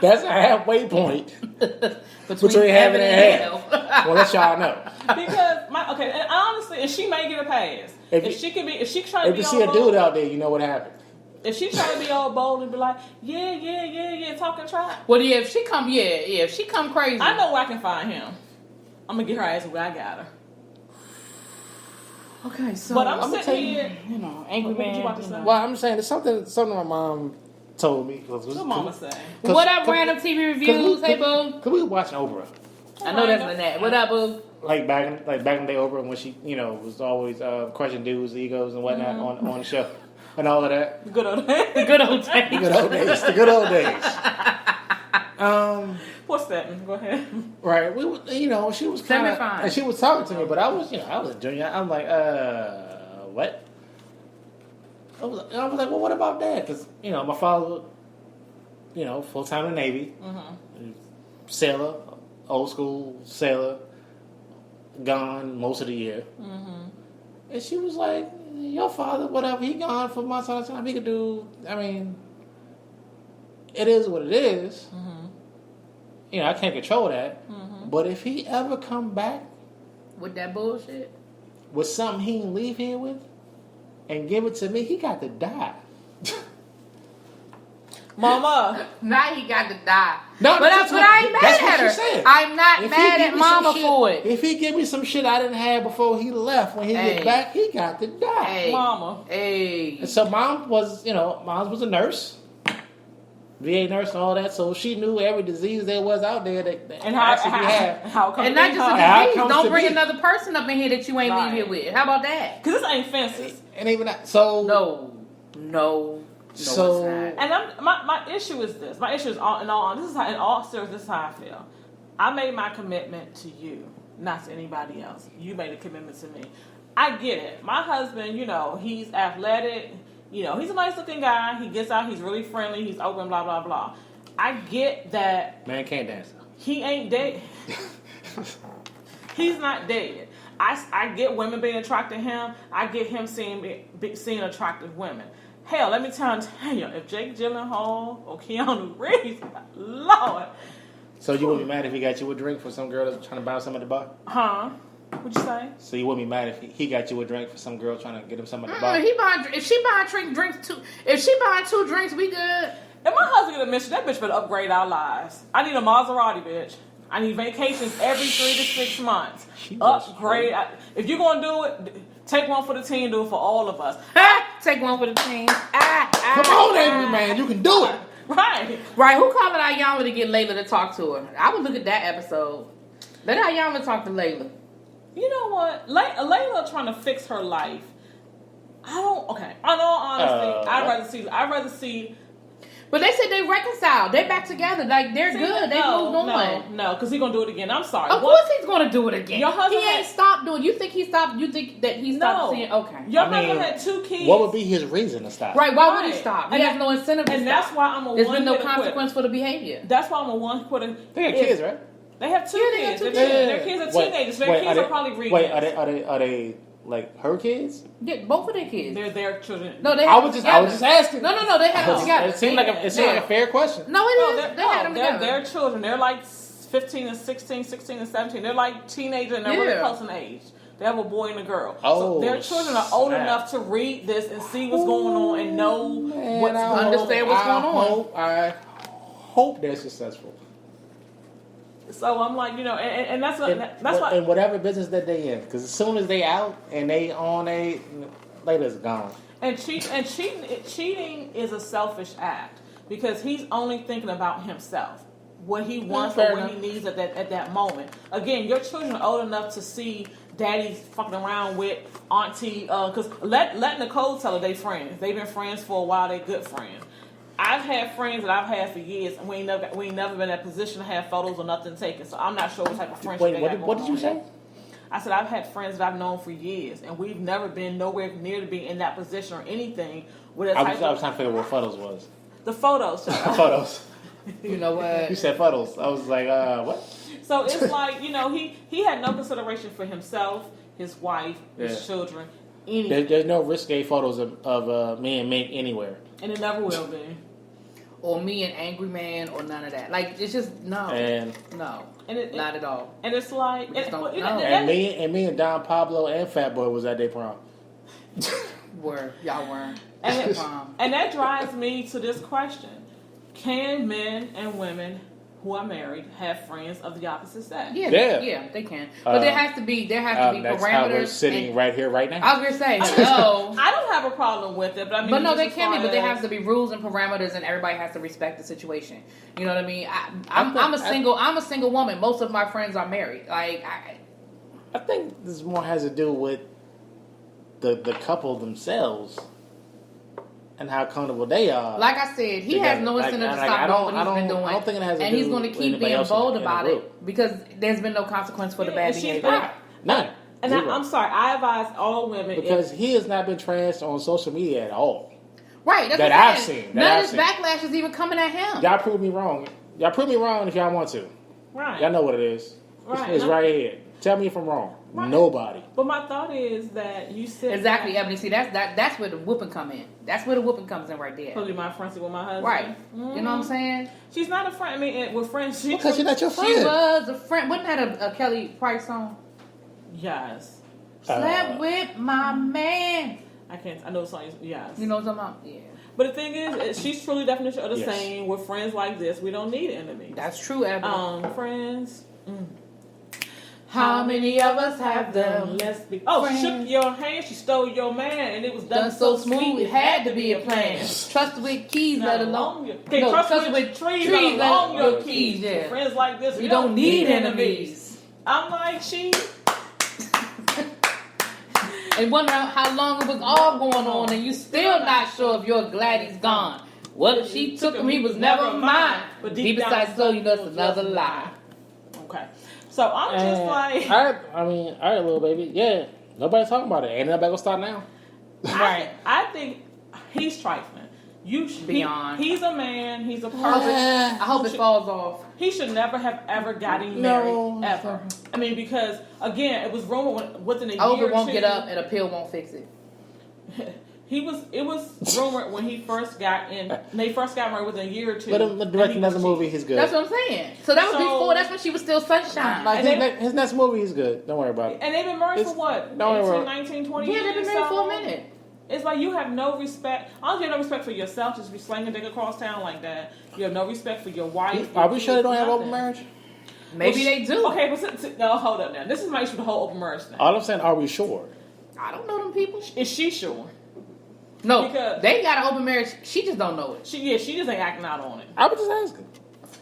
That's a halfway point between heaven and hell. Well, let y'all know. Because and honestly, and she may get a pass. If she try to If be you all see a bold, dude out there, you know what happened. if she try to be all bold and be like, yeah, talking trap, Well, yeah, if she come crazy. I know where I can find him. I'm gonna get her ass where I got her. Okay, so But I'm gonna sitting tell you, here. you know, angry What you man. about to you say? know. Well, I'm saying it's something my mom told me. What mama say? What up, random TV reviews? Hey, boo. Cause we were watching Oprah. I know that's Lynette. What up, boo? Like back in the day, Oprah, when she, was always crushing dudes' egos and whatnot on the show and all of that. The good old days. The good old days. The good old days. The good old days. What's that? Go ahead. Right. We were, she was kind of, Semi-fine. and she was talking to me, but I was a junior. I'm like, what? I was like, well, what about that? Because my father, full time in the Navy, sailor, old school sailor, gone most of the year. And she was like, your father, whatever, he gone for months at a time. He could do. I mean, it is what it is. I can't control that. But if he ever come back With that bullshit. with something he can leave here with and give it to me, he got to die. Mama. Now he got to die. No, but I ain't mad that's at what her. she said. I'm not If he mad give at me some mama shit- for it. If he give me some shit I didn't have before he left, when he Hey. get back, he got to die. Hey. Mama. Hey. And so mom was a nurse, VA nurse and all that, so she knew every disease there was out there that And how actually had. how come And not just a How it disease. comes Don't to bring be. another person up in here that you ain't Right. leave here with. How about that? Because this ain't fences. And even that, so No. So- it's not. And my issue is this. My issue is in all seriousness, this is how I feel. I made my commitment to you, not to anybody else. You made a commitment to me. I get it. My husband, he's athletic. He's a nice looking guy. He gets out. He's really friendly. He's open. Blah blah blah. I get that man can't dance. he ain't dead. He's not dead. I get women being attracted to him. I get him seeing attractive women. Hell, let me tell you, if Jake Gyllenhaal or Keanu Reeves, Lord. So you wouldn't be mad if he got you a drink for some girl that's trying to buy something at the bar? Huh? What'd you say? So you wouldn't be mad if he got you a drink for some girl trying to get him something at the bar? If she buying drinks too, if she buying 2 drinks, we good. If my husband get a mission, that bitch better upgrade our lives. I need a Maserati, bitch. I need vacations every 3 to 6 months. Upgrade. If you're gonna do it, take one for the team. Do it for all of us. Take one for the team. Come on, angry man, you can do it. Right. Right, who called Ayala to get Layla to talk to her? I would look at that episode. Let Ayala talk to Layla. You know what? Layla trying to fix her life. Okay. In all honesty, I'd rather see. But they said they reconciled. They're back together. Like, they're good. They moved on. No, because he's going to do it again. I'm sorry. Of course he's going to do it again. Your husband he ain't stopped doing. You think he stopped? You think that he stopped seeing? Okay. Your husband had 2 kids. What would be his reason to stop? Right. Why would he stop? He And has no incentive to and stop. that's why I'm a There's one been no quitter consequence for the behavior. That's why I'm a one quitter. They got kids, right? They have 2 Yeah, they kids. got 2 Their kids are teenagers. Their kids are probably reading. Wait, are they like her kids? Yeah, both of their kids. They're their children. No, they. I was just asking. No, they had them together. It seemed like a fair question. No, it is. They had them they're together. their children. They're like 15 and 16, 16 and 17. They're like teenagers and they're really close in age. They have a boy and a girl. Oh, so their children are old snap. enough to read this and see what's going on and know what's going on. Understand what's going on. I hope they're successful. So I'm like, and that's why. In whatever business that they in, because as soon as they out and they on Layla's gone. And cheating is a selfish act because he's only thinking about himself. what he wants Fair or what enough. he needs at that moment. Again, your children are old enough to see daddy's fucking around with auntie, because let Nicole tell her they friends. They've been friends for a while. They good friends. I've had friends that I've had for years, and we ain't never been in that position to have photos or nothing taken. So I'm not sure what type of friendship Wait, they what, got what going did you on. say? I said I've had friends that I've known for years, and we've never been nowhere near to be in that position or anything with a I type was trying to figure out what photos was. the photos. Photos. You know what? You said photos. I was like, what? So it's like, he had no consideration for himself, his wife, his children, anything. There's no risque photos of me and Mink anywhere. And it never will be. Or me and Angry Man or none of that. Like, it's just, no. No. Not at all. And it's like... We just don't know. And me and Don Pablo and Fat Boy was at their prom. Y'all weren't. And that drives me to this question. Can men and women who are married have friends of the opposite sex? Yeah, they can. But there has to be that's parameters. How we're sitting right here, right now. I was gonna say no. I don't have a problem with it, but I mean, but no, they can be. But there has to be rules and parameters, and everybody has to respect the situation. You know what I mean? I'm a single woman. Most of my friends are married. Like I think this more has to do with the couple themselves. And how comfortable they are. Like I said, he has no incentive to stop doing what he's been doing. I don't think it has to and do he's going to with keep being else bold in the about group. it because there's been no consequence for the bad behavior. None. And I'm sorry, I advise all women because he has not been trashed on social media at all. Right, that's that what I've saying. seen. None of this backlash is even coming at him. Y'all prove me wrong. Y'all prove me wrong if y'all want to. Right. Y'all know what it is. Right. It's right here. Tell me if I'm wrong. Right. Nobody. But my thought is that you said exactly, Ebony. See, that's where the whooping come in. That's where the whooping comes in right there. Probably my friendship with my husband. Right. Mm-hmm. You know what I'm saying? She's not a friend. I mean, with friends, because she's not your friend. She was a friend. Wasn't that a Kelly Price song? Yes. Slept with my man. I can't. I know the song is yes. You know what I'm talking about? Yeah. But the thing is, she's truly definition of the same. With friends like this, we don't need enemies. That's true, Ebony. Friends. How many of us have them? Let's be. Oh, friends. Shook your hand. She stole your man, and it was done so smooth. It had to be a plan. Trust with keys, let alone. Trust with trees, let alone your keys. Yeah. Friends like this, we don't need enemies. I'm like she. And wonder how long it was all going on, and you still not sure if you're glad he's gone. What she took him, he was never mine. But deep inside, so you know it's another lie. Okay. So I'm just like... all right, little baby. Yeah, nobody's talking about it. Ain't nobody gonna stop now. Right. I think he's trifling. Beyond. He's a man. He's a person. I hope it falls off. He should never have ever gotten married, ever. I mean, because, again, it was rumored within a year or two. I hope it won't get up and a pill won't fix it. It was rumored when he first got in. They first got married within a year or two. But directing another movie, he's good. That's what I'm saying. So that was before. That's when she was still sunshine. Like his next movie, he's good. Don't worry about it. And they've been married for what? 18, 19, 20 years? Yeah, they've been married for a minute. It's like you have no respect. I don't have no respect for yourself. Just be slanging dick across town like that. You have no respect for your wife. Are we sure they don't have open marriage? Maybe they do. Okay, but no, hold up now. This is my issue with the whole open marriage thing. All I'm saying, are we sure? I don't know them people. Is she sure? No, because they got an open marriage. She just don't know it. She just ain't acting out on it. I was just asking.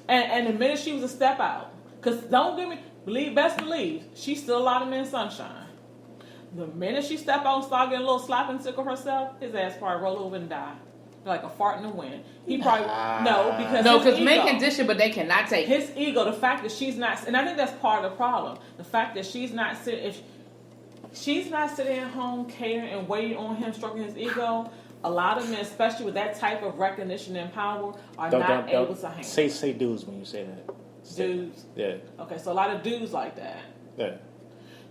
And the minute she was a step out, because best believe, she's still a lot of men's sunshine. The minute she step out and start getting a little slapping sick of herself, his ass probably roll over and die. Like a fart in the wind. He probably because men can dish it, but they cannot take his ego. The fact that she's not, and I think that's part of the problem. The fact that she's not sitting, if she's not sitting at home catering and waiting on him, stroking his ego. A lot of men, especially with that type of recognition and power, are not able to handle. Say dudes when you say that. Dudes. Yeah. Okay, so a lot of dudes like that. Yeah.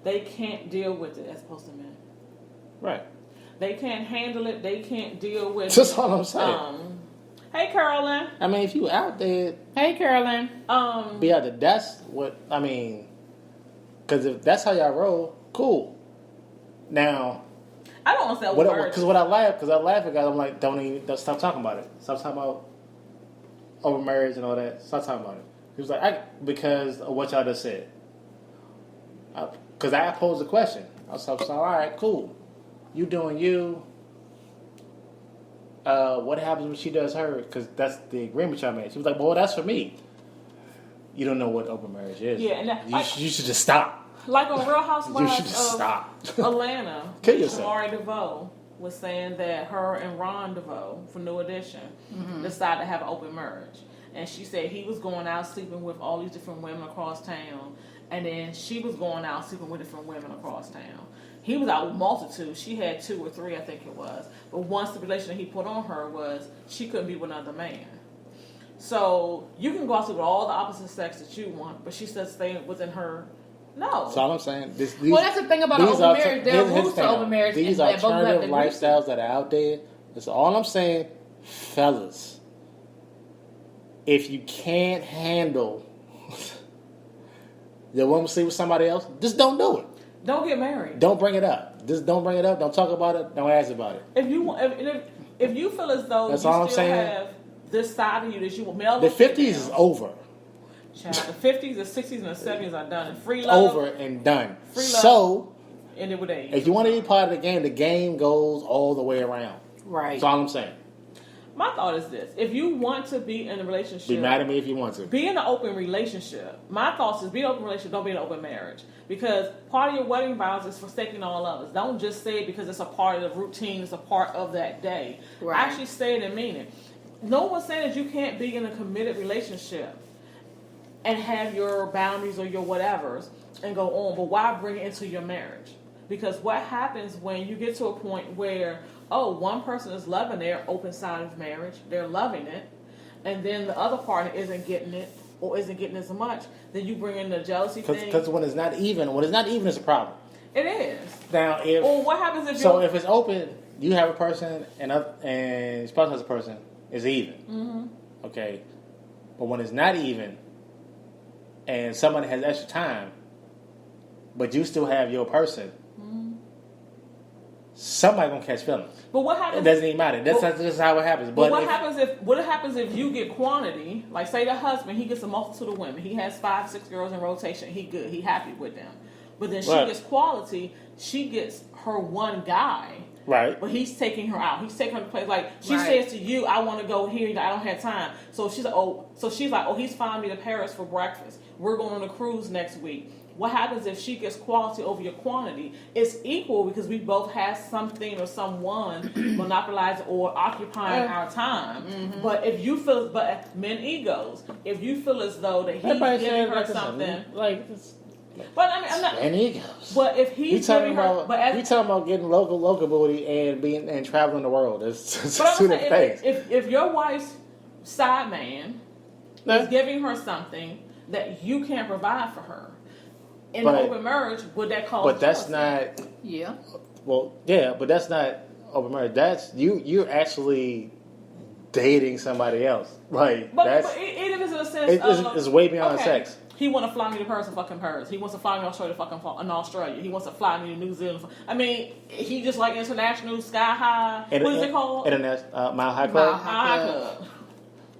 They can't deal with it as opposed to men. Right. They can't handle it. They can't deal with it. That's all I'm saying. Hey, Carolyn. I mean, if you out there... Hey, Carolyn. Be out there. That's what... I mean... Because if that's how y'all roll, cool. Now... I don't understand what words. Because I laugh at guys, I'm like, don't stop talking about it. Stop talking about over marriage and all that. Stop talking about it. He was like, because of what y'all just said. Because I posed the question. I was like, all right, cool. You doing you. What happens when she does her? Because that's the agreement y'all made. She was like, well, that's for me. you don't know what open marriage is. Yeah, and you should just stop. Like on Real You should Housewives just of stop. Atlanta, Kill yourself. Tamari DeVoe was saying that her and Ron DeVoe from New Edition decided to have an open marriage. And she said he was going out sleeping with all these different women across town. And then she was going out sleeping with different women across town. He was out with multitudes. She had 2 or 3, I think it was. But one stipulation that he put on her was she couldn't be with another man. So you can go out with all the opposite sex that you want, but she said stay within her. No. So all I'm saying, well, that's the thing about an open marriage. There are rules to open marriage. These and both have to alternative agree lifestyles that are out there. That's all I'm saying, fellas. If you can't handle the woman sleep with somebody else, just don't do it. Don't get married. Don't bring it up. Just don't bring it up. Don't talk about it. Don't ask about it. If you feel as though That's you all I'm still saying. have this side of you that you will male The or female, 50s is over. Child, the 50s, the 60s, and the 70s are done. And free love. Over and done. Free love. So, Ended with age. if you want to be part of the game goes all the way around. Right. That's all I'm saying. My thought is this: if you want to be in a relationship, Be mad at me if you want to. be in an open relationship. My thoughts is be in an open relationship. Don't be in an open marriage, because part of your wedding vows is forsaking all others. Don't just say it because it's a part of the routine. It's a part of that day. Right. Actually, say it and mean it. No one's saying that you can't be in a committed relationship and have your boundaries or your whatevers and go on. But why bring it into your marriage? Because what happens when you get to a point where, one person is loving their open side of marriage, they're loving it, and then the other partner isn't getting it or isn't getting as much, then you bring in the jealousy thing. Because when it's not even, it's a problem. It is. Now, what happens if if it's open, you have a person and your spouse has a person, it's even. Mm-hmm. Okay, but when it's not even, and somebody has extra time, but you still have your person, somebody gonna catch feelings. But what happens? It doesn't even matter. That's just how it happens. But what happens if you get quantity? Like, say the husband, he gets a multitude of women. He has 5, 6 girls in rotation. He good. He happy with them. But then she gets quality. She gets her one guy. Right. But he's taking her out. He's taking her to place. Like, she says to you, I want to go here. I don't have time. So she's like, he's flying me to Paris for breakfast. We're going on a cruise next week. What happens if she gets quality over your quantity? It's equal because we both have something or someone monopolizing or occupying our time. Mm-hmm. But if you feel, men egos, if you feel as though that he's giving her something, but I mean, I'm not. And egos. But if he's giving her, we talking about getting local booty and traveling the world. It's but two different things. If your wife's side man is giving her something that you can't provide for her. In an open marriage, would that cause? But that's not. Yeah. Well, yeah, but that's not open marriage. That's you're actually dating somebody else. Like but it is in a sense. It's way beyond sex. He want to fly me to Paris and fucking Paris. He wants to fly me to Australia, in Australia. He wants to fly me to New Zealand. I mean, he just like international sky high. What is it called? International Mile High Club. High Club.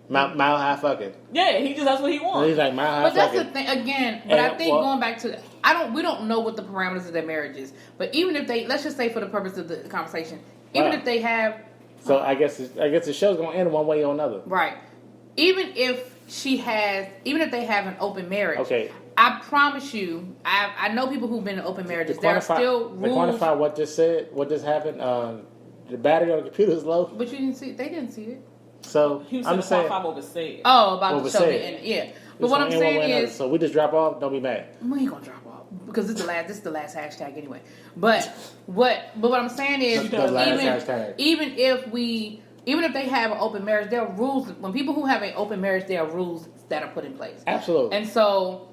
Mile High fucking. Yeah, that's what he wants. He's like Mile High But fucking. that's the thing again. But I think going back to, we don't know what the parameters of their marriage is. But even if they, let's just say for the purpose of the conversation, even if they have. So I guess the show's gonna end one way or another. Right. Even if they have an open marriage. Okay. I promise you, I know people who've been in open marriages. There are still rules. To quantify what just happened, the battery on the computer is low. But you didn't see it. They didn't see it. So I'm just saying. What was said. Oh, about the show. Yeah. But what I'm saying is, so we just drop off. Don't be mad. We ain't gonna drop off because this is the last hashtag anyway. But what I'm saying is, even if they have an open marriage, there are rules. When people who have an open marriage, there are rules that are put in place. Absolutely. And so,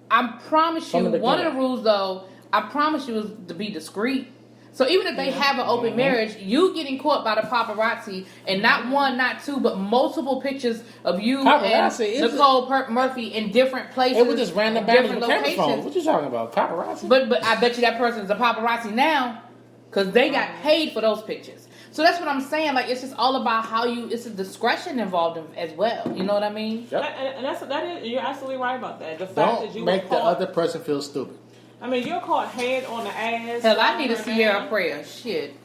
I promise you, one of the rules though, I promise you, is to be discreet. So even if they have an open marriage, you getting caught by the paparazzi and not one, not two, but multiple pictures of you paparazzi, and Nicolemurphy in different places. It was just random different locations. Phone. What you talking about? Paparazzi? But I bet you that person's a paparazzi now because they got paid for those pictures. So that's what I'm saying. Like, it's just all about it's a discretion involved as well. You know what I mean? Yep. And you're absolutely right about that. The fact Don't that you make the other person feel stupid. I mean, you're caught head on the ass. Hell, I need a Sierra prayer. Shit.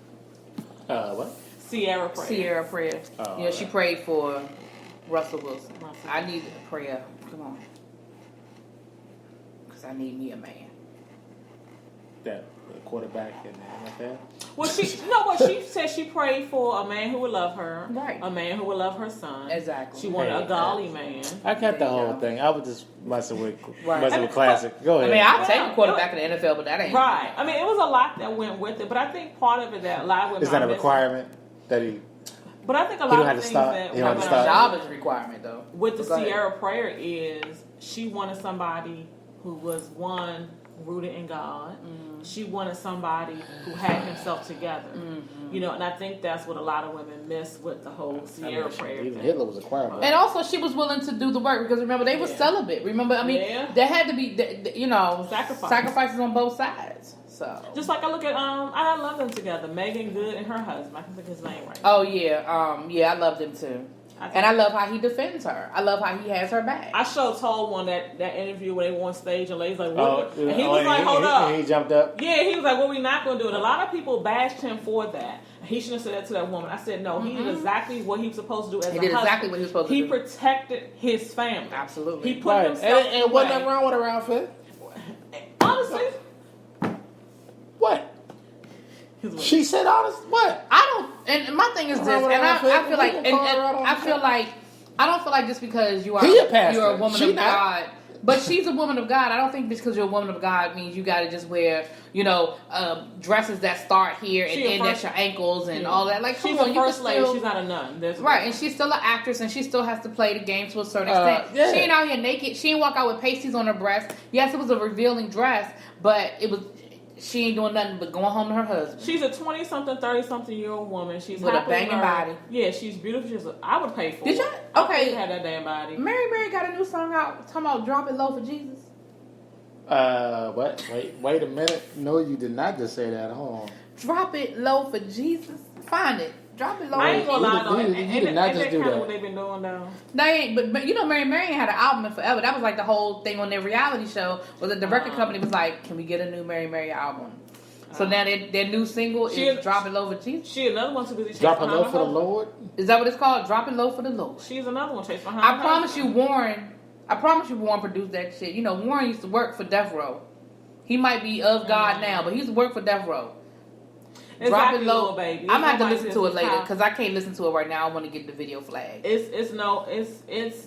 What? Sierra prayer. Oh, yeah, she prayed for Russell Wilson. I need a prayer. Come on. because I need me a man. That the quarterback in the NFL. Well, she said she prayed for a man who would love her, Right. A man who would love her son. Exactly. She wanted a godly man. I got the There you whole go. thing. I was just messing with Right. classic. Go ahead. I mean, I'll take a quarterback in the NFL, but that ain't Right. I mean, it was a lot that went with it, but I think part of it that a lot of women Is that a are missing- requirement that he? But I think a He lot don't of have to things start. that He don't have to women start. are job is a requirement though. with the Go ahead. Sierra prayer is she wanted somebody who was one rooted in God. She wanted somebody who had himself together. You know, and I think that's what a lot of women miss with the whole Sierra prayer Even thing. Hitler was a choir boy. And also, she was willing to do the work because remember they were celibate. Remember, I mean, Yeah. there had to be, you know, sacrifices on both sides. So Just like I look at I love them together. Megan Good and her husband. I can think his name right. oh yeah, I love them too, and I love how he defends her. I love how he has her back. I told one that interview where they were on stage and ladies like, what? Oh, And he was like, hold up. And he jumped up. Yeah, he was like, well, we're not going to do it. A lot of people bashed him for that. He shouldn't have said that to that woman. I said, no, he did exactly what he was supposed to do as He a did husband. exactly what he was supposed to do. He protected his family. Absolutely. He put Right. himself And wasn't nothing wrong with her outfit. Honestly, What? his way. She said honest. What? I don't. And my thing is this, and I feel like, and I feel like, I don't feel like just because you are He a pastor. you're a woman She of not. God, but she's a woman of God. I don't think just because you're a woman of God means you got to just wear, you know, dresses that start here and She a end at first- your ankles and all that. Like, She's come on, a you can first lady. still, She's not a nun. There's right, and she's still an actress, and she still has to play the game to a certain extent. Yeah. She ain't out here naked. She ain't walk out with pasties on her breast. Yes, it was a revealing dress, but it was. She ain't doing nothing but going home to her husband. She's a 20-something, 30-something-year-old woman. She's With a happily banging married. body. Yeah, she's beautiful. I would pay for Did it. you? I Okay. would have that damn body. Mary got a new song out talking about drop it low for Jesus. What? Wait a minute. No, you did not just say that. Hold on. Drop it low for Jesus. Find it. Drop it low. I ain't gonna lie though. You did not just do kind of that. what they've been doing though. They ain't, but you know, Mary ain't had an album in forever. That was like the whole thing on their reality show. Was that the record company was like, "Can we get a new Mary album?" So now their new single is "Drop It Low for Jesus." She another one too busy chasing Drop it behind low her for the husband. Lord. Is that what it's called? "Drop It Low for the Lord." She's another one chasing behind. I her promise husband. you, Warren. I promise you, Warren produced that shit. You know, Warren used to work for Death Row. He might be of God now, but he used to work for Death Row. Exactly, Drop it low, little baby. I'm gonna have to Nobody's listen to it later business because I can't listen to it right now. I want to get the video flagged. It's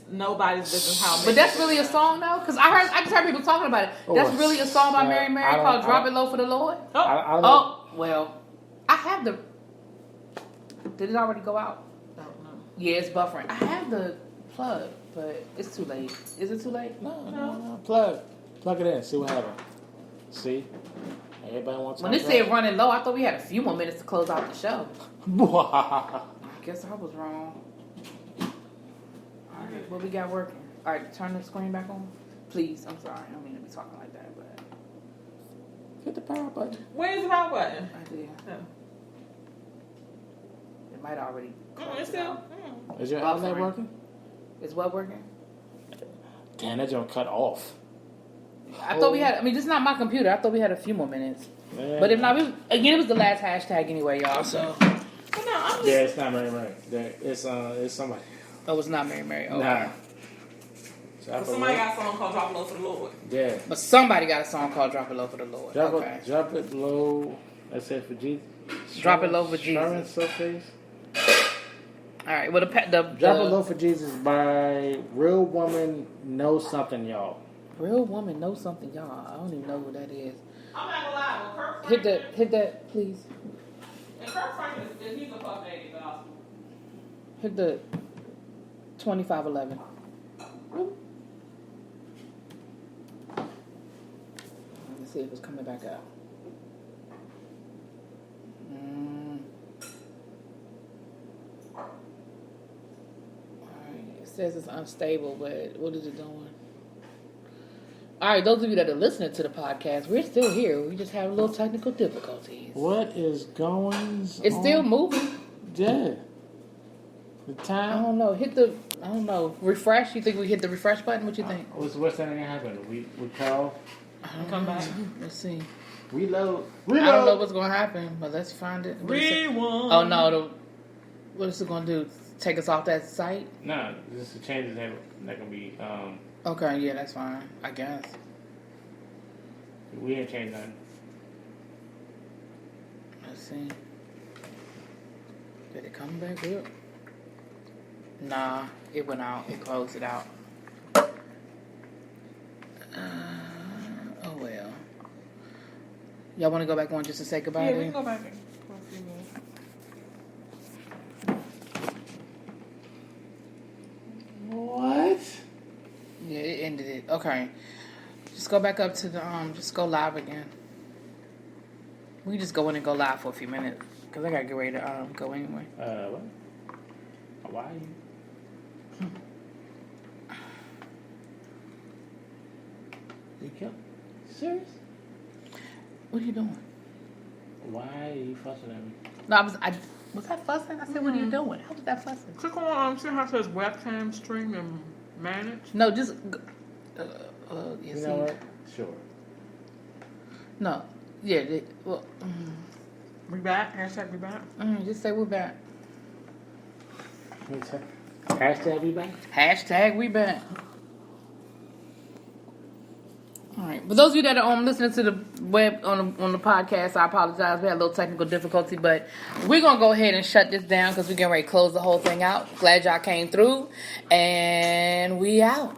nobody's business how. But that's really a song though, because I just heard people talking about it. That's really a song by Mary I don't- called I "Drop don't- It Low for the Lord." I don't know. Oh well, I have the. Did it already go out? I don't know. Yeah, it's buffering. I have the plug, but it's too late. Is it too late? No. Plug it in. See what happens. See. Everybody wants. When it said running low, I thought we had a few more minutes to close out the show. I guess I was wrong. All right, what we got working? All right, turn the screen back on, please. I'm sorry, I don't mean to be talking like that, but Hit the power button. Where's the power button? I did. Oh. It might already. It's still. Is your outlet working? Is what working? Damn, that joint cut off. I thought we had. I mean, this is not my computer. I thought we had a few more minutes. Man. But if not, it was the last hashtag anyway, y'all. So. But no, I'm just. Yeah, it's not Mary. It's somebody. Oh, it's not Mary. Oh, Nah. But somebody got a song called "Drop It Low for the Lord." Yeah. But somebody got a song called "Drop It Low for the Lord." Okay. Drop it low. That's it for Jesus. Drop it low for Jesus. Sharon Surface. All right. Well, Drop it low for Jesus by Real Woman Knows Something, y'all. Real Woman Knows Something, y'all. I don't even know who that is. I'm not gonna lie. Well, Kirk Franklin, Hit that, please. and Kirk Franklin he's a Puff Daddy gospel. Hit the 2511. Let's see if it's coming back up. Alright, it says it's unstable, but what is it doing? Alright, those of you that are listening to the podcast, we're still here. We just have a little technical difficulties. What is going on? It's still moving. Yeah. The I time? don't know. I don't know. Refresh? You think we hit the refresh button? What you think? What's that gonna happen? We call. Come back. Let's see. Reload. I don't know what's going to happen, but let's find it. Rewind. Oh, no. What is it going to do? Take us off that site? No, just the changes that can be. Okay, yeah, that's fine. I guess. We ain't changed nothing. Let's see. Did it come back up? Nah, it went out. It closed it out. Oh well. Y'all want to go back on just to say goodbye? Yeah, we can go back in for a few minutes. What? Yeah, it ended it. Okay. Just go back up to the just go live again. We can just go in and go live for a few minutes. Cause I gotta get ready to go anyway. What? Why are you? You killed? Serious? What are you doing? Why are you fussing at me? No, was that fussing? I said, what are you doing? How was that fussing? Click on see how it says webcam stream and manage. No, just You know what? Sure. No, yeah. We back? Hashtag we back? Just say we're back. Hashtag we back? Hashtag we back. All right. For those of you that are listening to the web on the podcast, I apologize. We had a little technical difficulty, but we're gonna go ahead and shut this down because we're getting ready to close the whole thing out. Glad y'all came through, and we out.